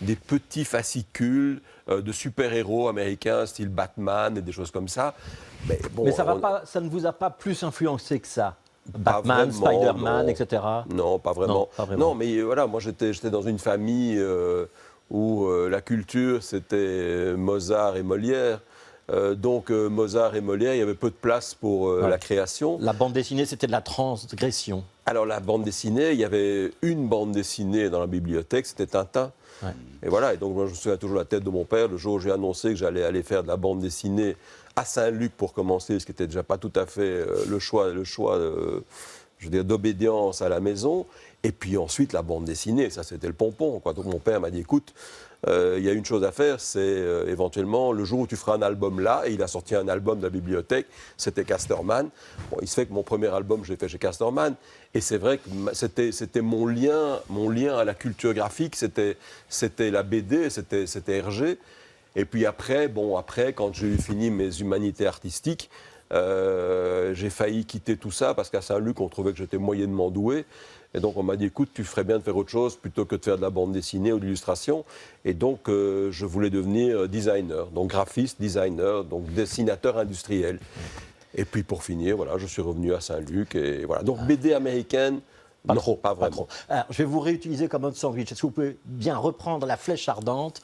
des petits fascicules de super-héros américains, style Batman et des choses comme ça. Mais, bon, Mais ça ne vous a pas plus influencé que ça? Pas Batman, vraiment, Spider-Man, non. etc. Non, pas vraiment. Non, pas vraiment. Non, mais voilà, moi j'étais dans une famille où la culture c'était Mozart et Molière. Donc Mozart et Molière, il y avait peu de place pour la création. La bande dessinée, c'était de la transgression. Alors la bande dessinée, il y avait une bande dessinée dans la bibliothèque, c'était Tintin. Ouais. Et voilà, et donc moi je me souviens toujours la tête de mon père, le jour où j'ai annoncé que j'allais aller faire de la bande dessinée à Saint-Luc pour commencer, ce qui n'était déjà pas tout à fait le choix je veux dire, d'obédience à la maison. Et puis ensuite la bande dessinée, ça c'était le pompon, quoi. Donc mon père m'a dit, écoute, il y a une chose à faire, c'est éventuellement le jour où tu feras un album là, et il a sorti un album de la bibliothèque, c'était Casterman. Bon, il se fait que mon premier album, je l'ai fait chez Casterman, et c'est vrai que c'était mon lien à la culture graphique, c'était la BD, c'était Hergé. Et puis après, quand j'ai fini mes humanités artistiques, j'ai failli quitter tout ça parce qu'à Saint-Luc, on trouvait que j'étais moyennement doué. Et donc on m'a dit, écoute, tu ferais bien de faire autre chose plutôt que de faire de la bande dessinée ou de l'illustration. Et donc je voulais devenir designer, donc graphiste, designer, donc dessinateur industriel. Et puis pour finir, voilà, je suis revenu à Saint-Luc. Et voilà. Donc BD américaine, Pas non, trop, pas vraiment. trop. Alors, je vais vous réutiliser comme mode sandwich. Est-ce que vous pouvez bien reprendre la flèche ardente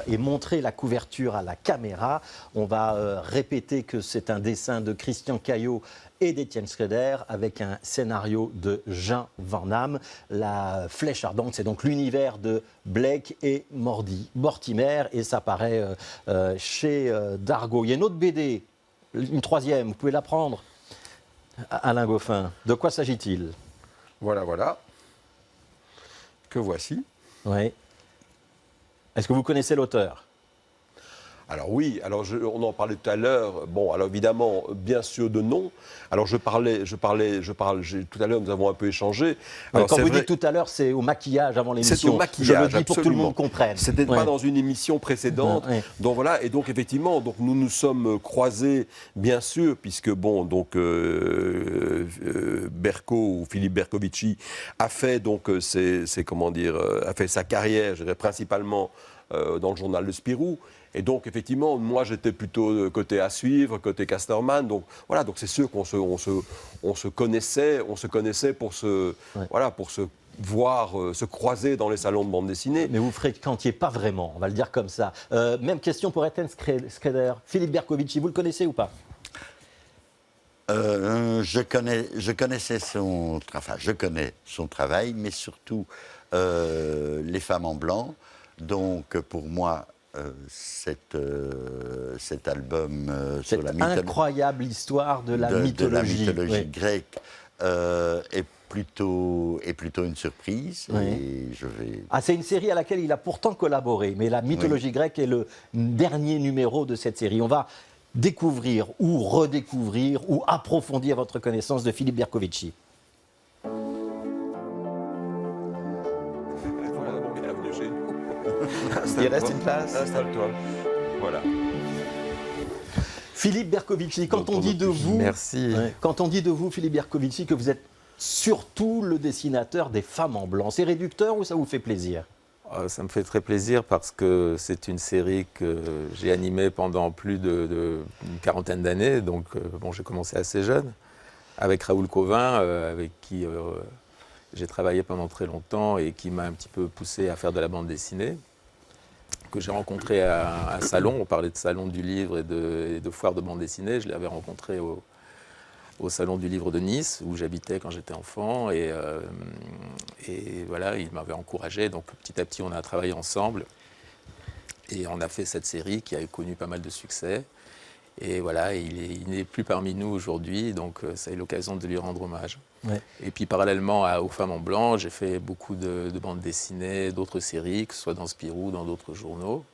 et montrer la couverture à la caméra? On va répéter que c'est un dessin de Christian Caillot et d'Étienne Schroeder avec un scénario de Jean Van Damme. La flèche ardente, c'est donc l'univers de Blake et Mortimer, et ça paraît chez Dargaud. Il y a une autre BD, une troisième, vous pouvez la prendre, Alain Goffin. De quoi s'agit-il? Voilà. Que voici. Oui. Est-ce que vous connaissez l'auteur? Alors oui, on en parlait tout à l'heure. Bon, alors évidemment, bien sûr de nom. Alors tout à l'heure, nous avons un peu échangé. Alors, quand vous dites tout à l'heure, c'est au maquillage avant l'émission. C'est au maquillage, je le dis pour que tout le monde comprenne. C'était pas dans une émission précédente. Ouais. Donc voilà, et donc effectivement, donc nous nous sommes croisés, bien sûr, puisque bon, donc Berko ou Philippe Berkovici a fait donc a fait sa carrière, je dirais, principalement dans le journal de Spirou. Et donc, effectivement, moi, j'étais plutôt côté à suivre, côté Casterman. Donc, voilà, donc c'est sûr qu'on se connaissait pour se voir, se croiser dans les salons de bande dessinée. Mais vous fréquentiez pas vraiment, on va le dire comme ça. Même question pour Étienne Schroeder. Philippe Berkovici, vous le connaissez ou pas? Je connais son travail, mais surtout Les Femmes en Blanc. Donc, pour moi, cet album sur la incroyable histoire de la mythologie, oui, grecque est plutôt une surprise. Oui. Et c'est une série à laquelle il a pourtant collaboré, mais la mythologie grecque est le dernier numéro de cette série. On va découvrir ou redécouvrir ou approfondir votre connaissance de Philippe Berkovici. Il reste une place. Installe-toi. Voilà. Philippe Berkovici, quand on dit de vous, merci. Quand on dit de vous, Philippe Berkovici, que vous êtes surtout le dessinateur des Femmes en Blanc, c'est réducteur ou ça vous fait plaisir? Ça me fait très plaisir parce que c'est une série que j'ai animée pendant plus d'une quarantaine d'années. Donc, j'ai commencé assez jeune avec Raoul Cauvin, avec qui j'ai travaillé pendant très longtemps et qui m'a un petit peu poussé à faire de la bande dessinée, que j'ai rencontré à un salon. On parlait de salon du livre et de foire de bande dessinée. Je l'avais rencontré au salon du livre de Nice, où j'habitais quand j'étais enfant. Et voilà, il m'avait encouragé. Donc petit à petit, on a travaillé ensemble. Et on a fait cette série qui a connu pas mal de succès. Et voilà, il n'est plus parmi nous aujourd'hui, donc ça a eu l'occasion de lui rendre hommage. Ouais. Et puis parallèlement aux Femmes en Blanc, j'ai fait beaucoup de bandes dessinées, d'autres séries, que ce soit dans Spirou, dans d'autres journaux.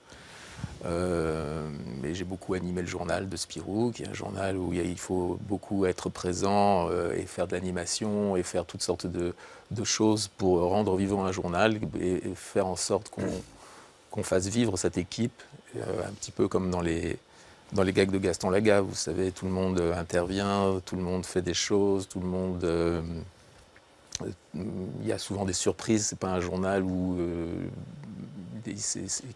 Mais j'ai beaucoup animé le journal de Spirou, qui est un journal où il faut beaucoup être présent et faire de l'animation et faire toutes sortes de choses pour rendre vivant un journal et faire en sorte qu'on fasse vivre cette équipe, un petit peu comme dans les dans les gags de Gaston Lagaffe, vous savez, tout le monde intervient, tout le monde fait des choses, tout le monde... il y a souvent des surprises, c'est pas un journal où...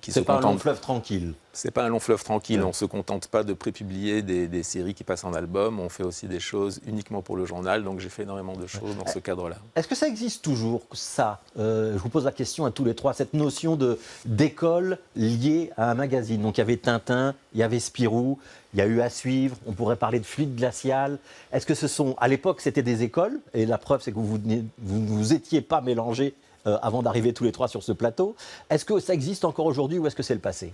C'est pas un long fleuve tranquille. C'est pas un long fleuve tranquille, Ouais. on se contente pas de prépublier des séries qui passent en album, on fait aussi des choses uniquement pour le journal, donc j'ai fait énormément de choses dans ce cadre-là. Est-ce que ça existe toujours, ça je vous pose la question à tous les trois, cette notion d'école liée à un magazine. Donc il y avait Tintin, il y avait Spirou, il y a eu À suivre, on pourrait parler de Fluide glacial. Est-ce que ce sont, à l'époque c'était des écoles, et la preuve c'est que vous ne vous étiez pas mélangés avant d'arriver tous les trois sur ce plateau. Est-ce que ça existe encore aujourd'hui ou est-ce que c'est le passé?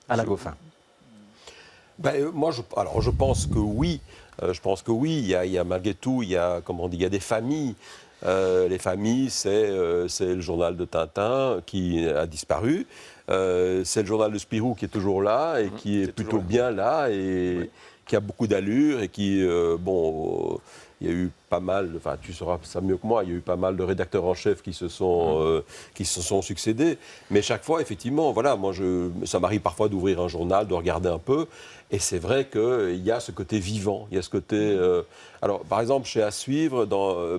Alain Goffin. Moi, je pense que oui. Je pense que oui. Il y a malgré tout, il y a des familles. Les familles, c'est le journal de Tintin qui a disparu. C'est le journal de Spirou qui est toujours là et qui est plutôt bien là et oui. Qui a beaucoup d'allure et qui, il y a eu pas mal, enfin tu sauras ça mieux que moi, il y a eu pas mal de rédacteurs en chef qui se sont succédés. Mais chaque fois, effectivement, voilà, ça m'arrive parfois d'ouvrir un journal, de regarder un peu. Et c'est vrai qu'il y a ce côté vivant, il y a ce côté... alors, par exemple, chez À suivre,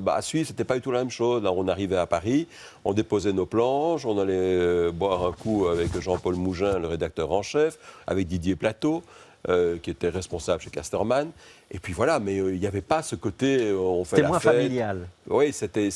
À suivre, c'était pas du tout la même chose. Là, on arrivait à Paris, on déposait nos planches, on allait boire un coup avec Jean-Paul Mougin, le rédacteur en chef, avec Didier Plateau, qui était responsable chez Casterman. Et puis voilà, mais il n'y avait pas ce côté... on fait c'était la moins fête. Familial. Oui, c'était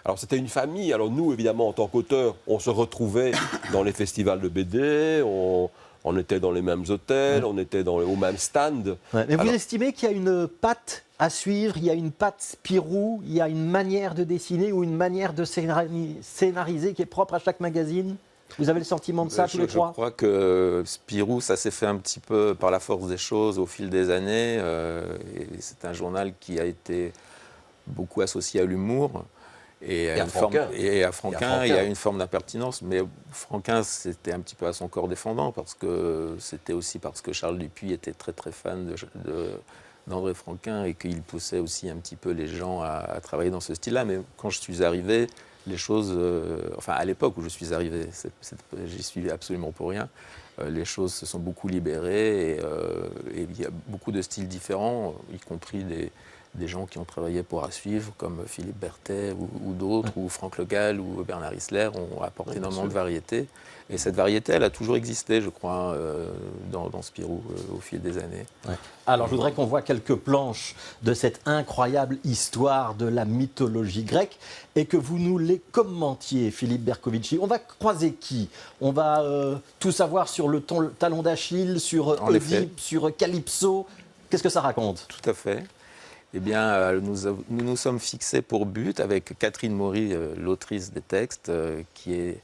alors c'était une famille. Alors nous, évidemment, en tant qu'auteurs, on se retrouvait dans les festivals de BD, on était dans les mêmes hôtels, on était au même stand. Ouais, mais vous estimez qu'il y a une patte À suivre, il y a une patte Spirou, il y a une manière de dessiner ou une manière de scénariser qui est propre à chaque magazine? Vous avez le sentiment de ça, tous les trois? Je crois que Spirou, ça s'est fait un petit peu par la force des choses au fil des années. Et c'est un journal qui a été beaucoup associé à l'humour. Et à Franquin, il y a une forme d'impertinence, mais Franquin, c'était un petit peu à son corps défendant, c'était aussi parce que Charles Dupuis était très très fan d'André Franquin et qu'il poussait aussi un petit peu les gens à travailler dans ce style-là. Mais quand je suis arrivé, les choses, à l'époque où je suis arrivé, j'y suis absolument pour rien, les choses se sont beaucoup libérées et il y a beaucoup de styles différents, y compris des gens qui ont travaillé pour À suivre, comme Philippe Berthet ou d'autres, ou Franck Le Gall ou Bernard Isler, ont apporté énormément de variété. Et cette variété, elle a toujours existé, je crois, dans Spirou, au fil des années. Ouais. Alors, je voudrais qu'on voit quelques planches de cette incroyable histoire de la mythologie grecque et que vous nous les commentiez, Philippe Berkovici. On va croiser qui? On va tout savoir sur le talon d'Achille, sur Oedipe, sur Calypso. Qu'est-ce que ça raconte? Tout à fait. Eh bien, nous sommes fixés pour but, avec Catherine Maury, l'autrice des textes, qui est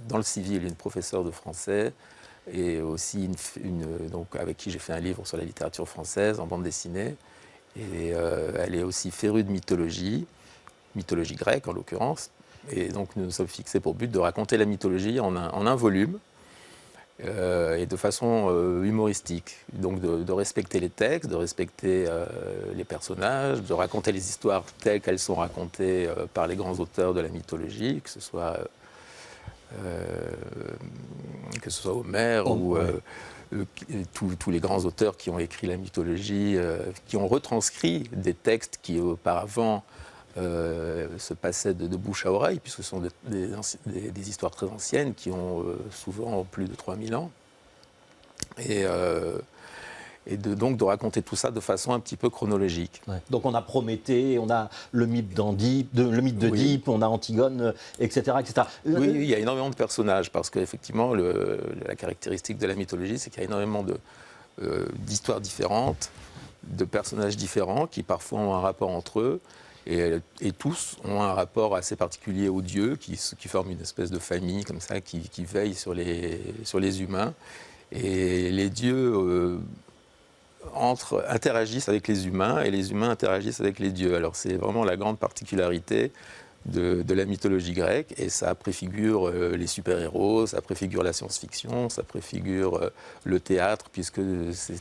dans le civil une professeure de français, et aussi donc, avec qui j'ai fait un livre sur la littérature française en bande dessinée. Et elle est aussi férue de mythologie grecque en l'occurrence. Et donc nous nous sommes fixés pour but de raconter la mythologie en un volume. Et de façon humoristique, donc de respecter les textes, de respecter les personnages, de raconter les histoires telles qu'elles sont racontées par les grands auteurs de la mythologie, que ce soit Homère ou tous les grands auteurs qui ont écrit la mythologie, qui ont retranscrit des textes qui auparavant se passaient de bouche à oreille, puisque ce sont des histoires très anciennes qui ont souvent plus de 3000 ans. Donc de raconter tout ça de façon un petit peu chronologique. Ouais. Donc on a Prométhée, on a le mythe d'Oedipe, on a Antigone, etc., etc. Oui, il y a énormément de personnages, parce qu'effectivement, la caractéristique de la mythologie, c'est qu'il y a énormément d'histoires différentes, de personnages différents, qui parfois ont un rapport entre eux, et tous ont un rapport assez particulier aux dieux, qui forment une espèce de famille comme ça, qui veille sur les humains. Et les dieux interagissent avec les humains, et les humains interagissent avec les dieux. Alors c'est vraiment la grande particularité de la mythologie grecque, et ça préfigure les super-héros, ça préfigure la science-fiction, ça préfigure le théâtre, puisque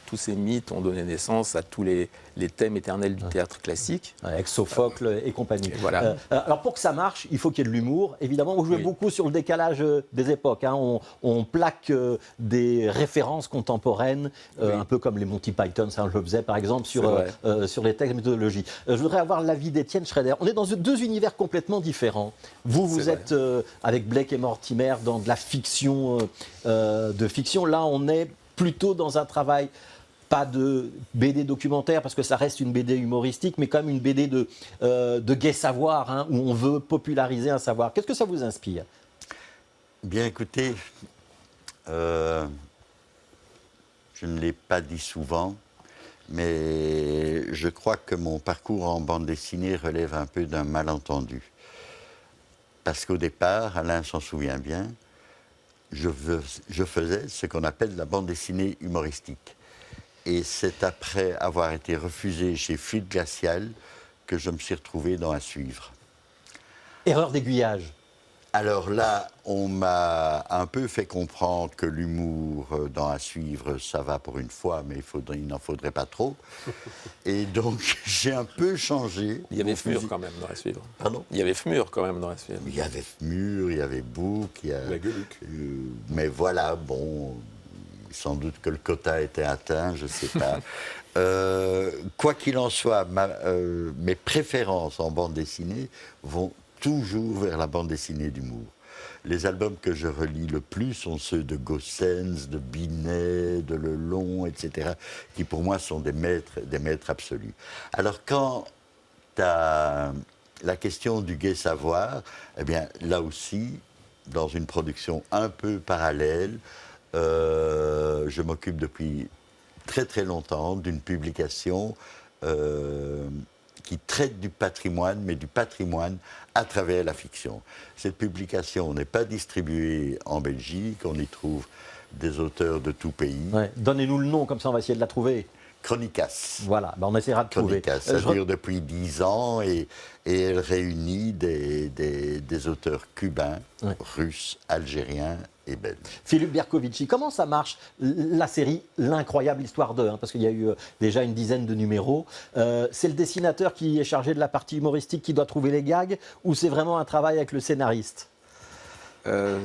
tous ces mythes ont donné naissance à tous les thèmes éternels du théâtre classique. Avec Sophocle et compagnie. Et voilà. Alors pour que ça marche, il faut qu'il y ait de l'humour. Évidemment, vous jouez beaucoup sur le décalage des époques. Hein. On plaque des références contemporaines, un peu comme les Monty Python, ça je le faisais par exemple, sur les textes de méthodologie. Je voudrais avoir l'avis d'Étienne Schrader. On est dans deux univers complètement différents. Vous êtes avec Blake et Mortimer dans de la fiction, de fiction. Là, on est plutôt dans un travail, pas de BD documentaire, parce que ça reste une BD humoristique, mais quand même une BD de gai savoir, hein, où on veut populariser un savoir. Qu'est-ce que ça vous inspire? Bien, écoutez, je ne l'ai pas dit souvent, mais je crois que mon parcours en bande dessinée relève un peu d'un malentendu. Parce qu'au départ, Alain s'en souvient bien, je faisais ce qu'on appelle la bande dessinée humoristique. Et c'est après avoir été refusé chez Fluide Glacial que je me suis retrouvé dans À Suivre. Erreur d'aiguillage. Alors là, on m'a un peu fait comprendre que l'humour dans À Suivre, ça va pour une fois, mais il n'en faudrait pas trop. Et donc, j'ai un peu changé. Il y avait Fmur quand même dans À Suivre. Pardon? Il y avait Fmur quand même dans À Suivre. Il y avait Fmur, il y avait Bouc, il y a... La Gueuluc. Mais voilà, bon, sans doute que le quota était atteint, je ne sais pas. Quoi qu'il en soit, mes préférences en bande dessinée vont toujours vers la bande dessinée d'humour. Les albums que je relis le plus sont ceux de Gossens, de Binet, de Lelon, etc., qui pour moi sont des maîtres absolus. Alors quand tu as la question du gai savoir, eh bien là aussi, dans une production un peu parallèle, je m'occupe depuis très très longtemps d'une publication qui traite du patrimoine, mais du patrimoine à travers la fiction. Cette publication n'est pas distribuée en Belgique, on y trouve des auteurs de tout pays. Ouais. Donnez-nous le nom, comme ça on va essayer de la trouver. Chronicas. Voilà, on essaiera de trouver. Chronicas, ça dure depuis 10 ans et elle réunit des auteurs cubains, russes, algériens et belges. Philippe Berkovici, comment ça marche la série L'incroyable histoire d'eux, hein, parce qu'il y a eu déjà une dizaine de numéros. C'est le dessinateur qui est chargé de la partie humoristique qui doit trouver les gags, ou c'est vraiment un travail avec le scénariste?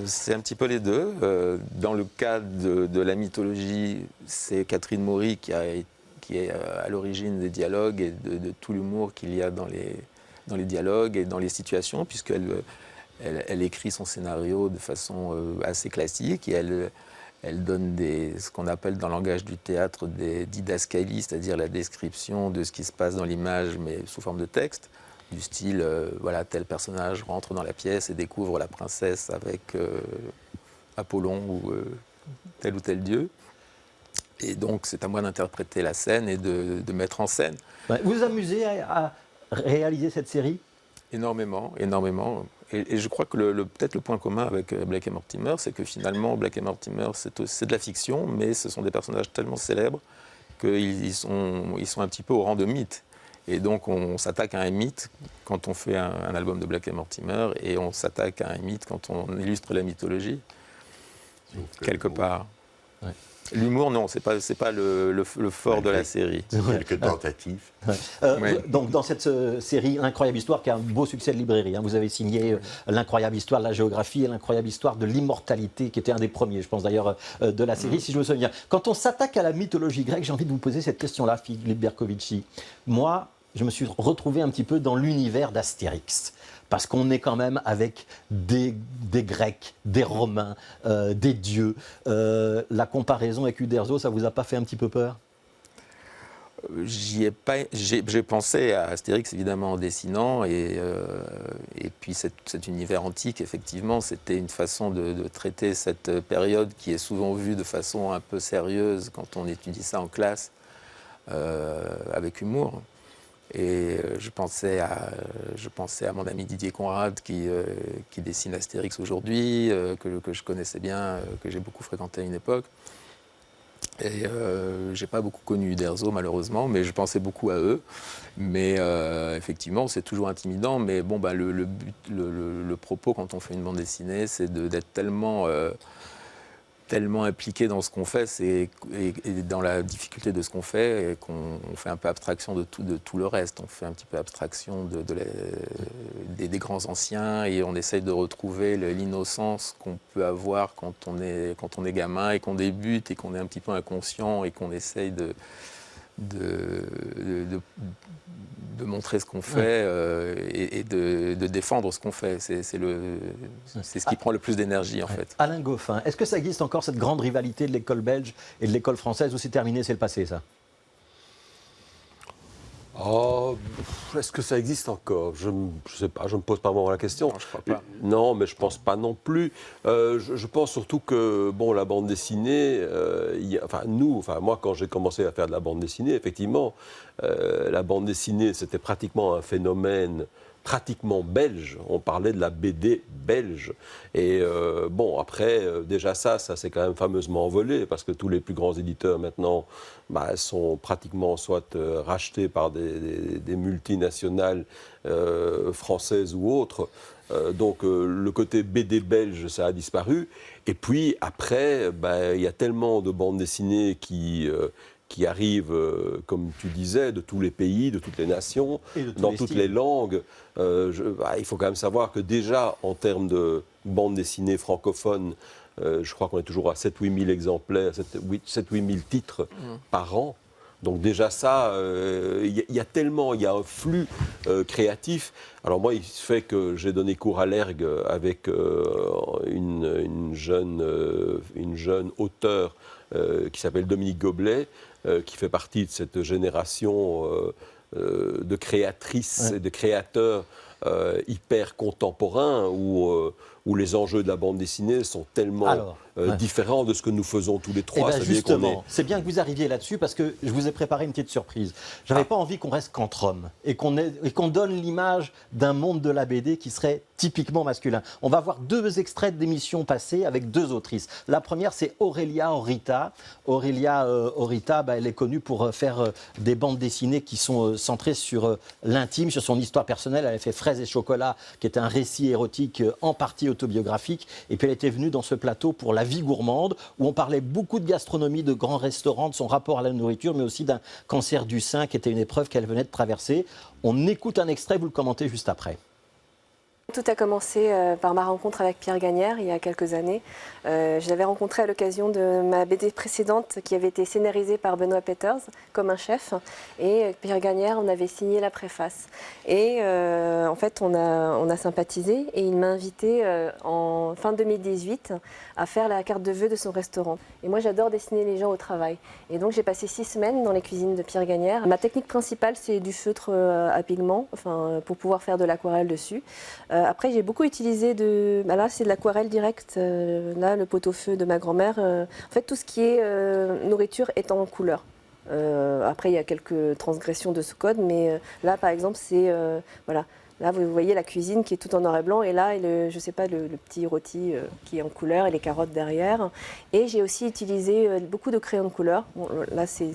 C'est un petit peu les deux. Dans le cas de la mythologie, c'est Catherine Maury qui est à l'origine des dialogues et de tout l'humour qu'il y a dans les dialogues et dans les situations, puisqu'elle elle écrit son scénario de façon assez classique et elle donne ce qu'on appelle dans le langage du théâtre des didascalies, c'est-à-dire la description de ce qui se passe dans l'image, mais sous forme de texte, du style, voilà, tel personnage rentre dans la pièce et découvre la princesse avec Apollon ou tel dieu. Et donc, c'est à moi d'interpréter la scène et de mettre en scène. Ouais. Vous vous amusez à réaliser cette série? Énormément, énormément. Et je crois que peut-être le point commun avec Blake et Mortimer, c'est que finalement, Blake et Mortimer, c'est de la fiction, mais ce sont des personnages tellement célèbres qu'ils sont un petit peu au rang de mythe. Et donc, on s'attaque à un mythe quand on fait un album de Blake et Mortimer, et on s'attaque à un mythe quand on illustre la mythologie, quelque part. Ouais. L'humour, non, c'est pas le fort de la série. Quelques tentatives. Ouais. Donc, dans cette série Incroyable Histoire, qui a un beau succès de librairie, hein, vous avez signé L'Incroyable Histoire de la géographie et L'Incroyable Histoire de l'immortalité, qui était un des premiers, je pense d'ailleurs, de la série, si je me souviens bien. Quand on s'attaque à la mythologie grecque, j'ai envie de vous poser cette question-là, Philippe Berkovici. Moi, je me suis retrouvé un petit peu dans l'univers d'Astérix. Parce qu'on est quand même avec des Grecs, des Romains, des dieux. La comparaison avec Uderzo, ça vous a pas fait un petit peu peur? J'ai pensé à Astérix évidemment en dessinant et puis cet univers antique, effectivement, c'était une façon de traiter cette période qui est souvent vue de façon un peu sérieuse quand on étudie ça en classe, avec humour. Et je pensais à mon ami Didier Conrad qui dessine Astérix aujourd'hui, que je connaissais bien, que j'ai beaucoup fréquenté à une époque. Et j'ai pas beaucoup connu Uderzo malheureusement, mais je pensais beaucoup à eux. Mais effectivement, c'est toujours intimidant. Mais bon, bah, le propos quand on fait une bande dessinée, c'est d'être tellement impliqué dans ce qu'on fait et dans la difficulté de ce qu'on fait, et qu'on fait un peu abstraction de tout le reste. On fait un petit peu abstraction des grands anciens, et on essaye de retrouver l'innocence qu'on peut avoir quand on est gamin et qu'on débute et qu'on est un petit peu inconscient et qu'on essaye de montrer ce qu'on fait et de défendre ce qu'on fait. C'est ce qui prend le plus d'énergie, en fait. Alain Goffin, est-ce que ça existe encore, cette grande rivalité de l'école belge et de l'école française, ou c'est terminé, c'est le passé, ça? Oh, est-ce que ça existe encore? Je ne sais pas, je ne me pose pas vraiment la question. Non, je crois pas. Non, mais je ne pense pas non plus. Je pense surtout que bon, la bande dessinée, moi quand j'ai commencé à faire de la bande dessinée, effectivement, la bande dessinée c'était pratiquement un phénomène pratiquement belge. On parlait de la BD belge. Et bon, après, déjà ça s'est quand même fameusement envolé, parce que tous les plus grands éditeurs maintenant sont pratiquement soit rachetés par des multinationales françaises ou autres. Donc le côté BD belge, ça a disparu. Et puis après, il y a tellement de bandes dessinées qui arrivent, comme tu disais, de tous les pays, de toutes les nations, dans toutes les langues. Il faut quand même savoir que déjà, en termes de bandes dessinées francophones, je crois qu'on est toujours à 7-8 000 exemplaires, 7-8 000 titres par an. Donc déjà ça, il y a un flux créatif. Alors moi, il se fait que j'ai donné cours à l'ERG avec une jeune auteure qui s'appelle Dominique Goblet, qui fait partie de cette génération de créatrices et de créateurs hyper contemporains où les enjeux de la bande dessinée sont tellement différents de ce que nous faisons tous les trois. Justement, c'est bien que vous arriviez là-dessus, parce que je vous ai préparé une petite surprise. Je n'avais pas envie qu'on reste qu'entre hommes et qu'on donne l'image d'un monde de la BD qui serait typiquement masculin. On va voir 2 extraits d'émissions passées avec 2 autrices. La première, c'est Aurélia Orita. Aurélia Orita, elle est connue pour faire des bandes dessinées qui sont centrées sur l'intime, sur son histoire personnelle. Elle a fait Fraises et chocolat, qui est un récit érotique en partie autobiographique. Et puis elle était venue dans ce plateau pour La vie gourmande, où on parlait beaucoup de gastronomie, de grands restaurants, de son rapport à la nourriture, mais aussi d'un cancer du sein qui était une épreuve qu'elle venait de traverser. On écoute un extrait, vous le commentez juste après. Tout a commencé par ma rencontre avec Pierre Gagnère il y a quelques années. Je l'avais rencontré à l'occasion de ma BD précédente qui avait été scénarisée par Benoît Peters comme un chef. Et Pierre Gagnère, on avait signé la préface. Et en fait, on a sympathisé et il m'a invité en fin 2018 à faire la carte de vœux de son restaurant. Et moi, j'adore dessiner les gens au travail. Et donc, j'ai passé 6 semaines dans les cuisines de Pierre Gagnère. Ma technique principale, c'est du feutre à pigment, pour pouvoir faire de l'aquarelle dessus. Après, j'ai beaucoup utilisé là, c'est de l'aquarelle directe. Là, le pot-au-feu de ma grand-mère. En fait, tout ce qui est nourriture est en couleur. Après, il y a quelques transgressions de ce code, mais là, par exemple, c'est voilà. Là, vous voyez la cuisine qui est tout en noir et blanc, et là, je sais pas, le petit rôti qui est en couleur et les carottes derrière. Et j'ai aussi utilisé beaucoup de crayons de couleur. Bon, là, c'est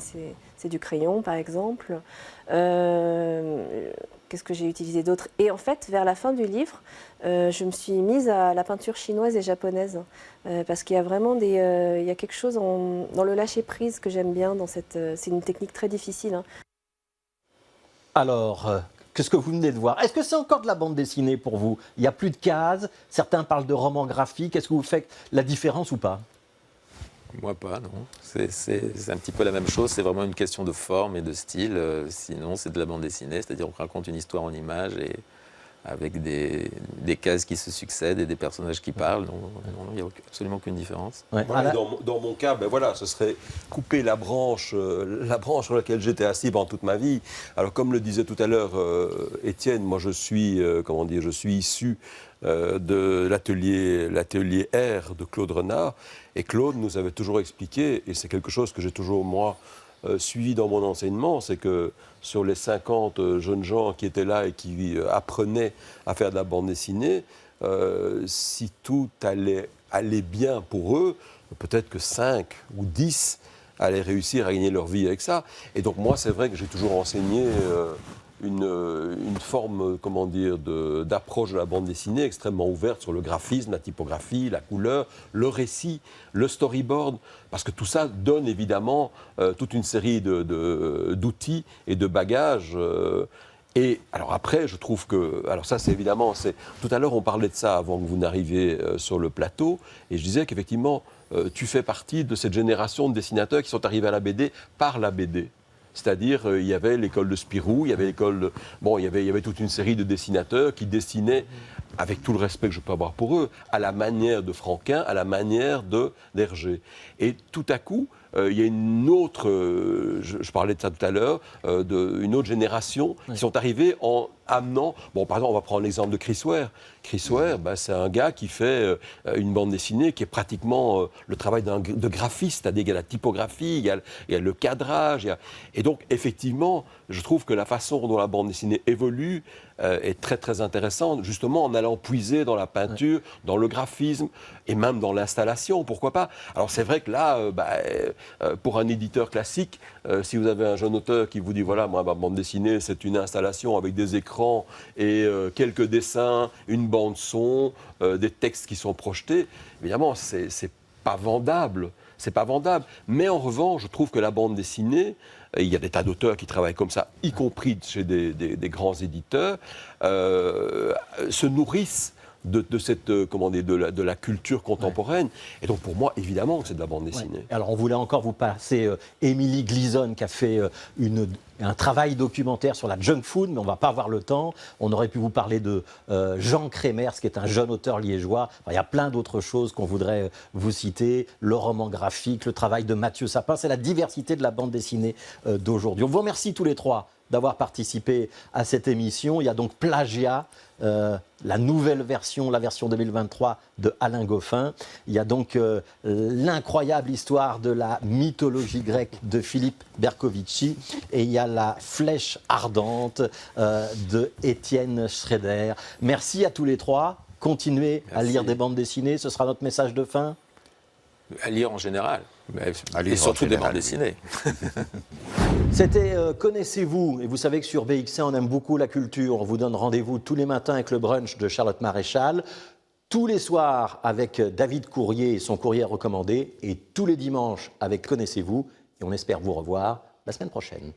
du crayon, par exemple. Qu'est-ce que j'ai utilisé d'autre? Et en fait, vers la fin du livre, je me suis mise à la peinture chinoise et japonaise. Parce qu'il y a vraiment il y a quelque chose dans le lâcher-prise que j'aime bien. C'est une technique très difficile. Hein. Alors, qu'est-ce que vous venez de voir? Est-ce que c'est encore de la bande dessinée pour vous? Il n'y a plus de cases, certains parlent de romans graphiques. Est-ce que vous faites la différence ou pas? Moi pas, non. C'est un petit peu la même chose, c'est vraiment une question de forme et de style. Sinon, c'est de la bande dessinée, c'est-à-dire on raconte une histoire en images et avec des cases qui se succèdent et des personnages qui parlent. Donc, non, il n'y a absolument aucune différence. Ouais. Dans mon cas, ce serait couper la branche sur laquelle j'étais assis pendant toute ma vie. Alors, comme le disait tout à l'heure Étienne, moi je suis issu de l'atelier R de Claude Renard. Et Claude nous avait toujours expliqué, et c'est quelque chose que j'ai toujours, moi, suivi dans mon enseignement, c'est que sur les 50 jeunes gens qui étaient là et qui apprenaient à faire de la bande dessinée, si tout allait bien pour eux, peut-être que 5 ou 10 allaient réussir à gagner leur vie avec ça. Et donc moi, c'est vrai que j'ai toujours enseigné une forme, comment dire, d'approche de la bande dessinée extrêmement ouverte sur le graphisme, la typographie, la couleur, le récit, le storyboard, parce que tout ça donne évidemment toute une série d'outils et de bagages. Et alors après, je trouve que, alors ça c'est évidemment, tout à l'heure on parlait de ça avant que vous n'arriviez sur le plateau, et je disais qu'effectivement, tu fais partie de cette génération de dessinateurs qui sont arrivés à la BD par la BD. C'est-à-dire, il y avait l'école de Spirou, il y avait il y avait toute une série de dessinateurs qui dessinaient, avec tout le respect que je peux avoir pour eux, à la manière de Franquin, à la manière d'Hergé. Et tout à coup, il y a une autre, je parlais de ça tout à l'heure, une autre génération qui sont arrivés en amenant, bon, par exemple, on va prendre l'exemple de Chris Ware. Chris Ware, c'est un gars qui fait une bande dessinée qui est pratiquement le travail de graphiste, c'est-à-dire qu'il y a la typographie, il y a le cadrage, et donc, effectivement, je trouve que la façon dont la bande dessinée évolue est très, très intéressante, justement en allant puiser dans la peinture, dans le graphisme, et même dans l'installation, pourquoi pas. Alors, c'est vrai que là, pour un éditeur classique, si vous avez un jeune auteur qui vous dit, voilà, moi, ma bande dessinée, c'est une installation avec des écrans et quelques dessins, une bande son, des textes qui sont projetés, évidemment, c'est pas vendable. C'est pas vendable. Mais en revanche, je trouve que la bande dessinée, il y a des tas d'auteurs qui travaillent comme ça, y compris chez des grands éditeurs, se nourrissent de cette, comment dire, de la culture contemporaine. Et donc pour moi, évidemment, c'est de la bande dessinée. Ouais. Alors on voulait encore vous passer Émilie Glisson qui a fait un travail documentaire sur la junk food, mais on ne va pas avoir le temps. On aurait pu vous parler de Jean Crémers, qui est un jeune auteur liégeois. Enfin, il y a plein d'autres choses qu'on voudrait vous citer. Le roman graphique, le travail de Mathieu Sapin. C'est la diversité de la bande dessinée d'aujourd'hui. On vous remercie tous les trois d'avoir participé à cette émission. Il y a donc Plagiat, la nouvelle version, la version 2023 de Alain Goffin. Il y a donc l'incroyable histoire de la mythologie grecque de Philippe Bercovici. Et il y a la flèche ardente de Étienne Schrader. Merci à tous les trois. Continuez à lire des bandes dessinées. Ce sera notre message de fin. À lire en général. Et surtout des bandes dessinées. C'était Connaissez-vous, et vous savez que sur BX1 on aime beaucoup la culture. On vous donne rendez-vous tous les matins avec le brunch de Charlotte Maréchal, tous les soirs avec David Courrier et son courrier recommandé, et tous les dimanches avec Connaissez-vous, et on espère vous revoir la semaine prochaine.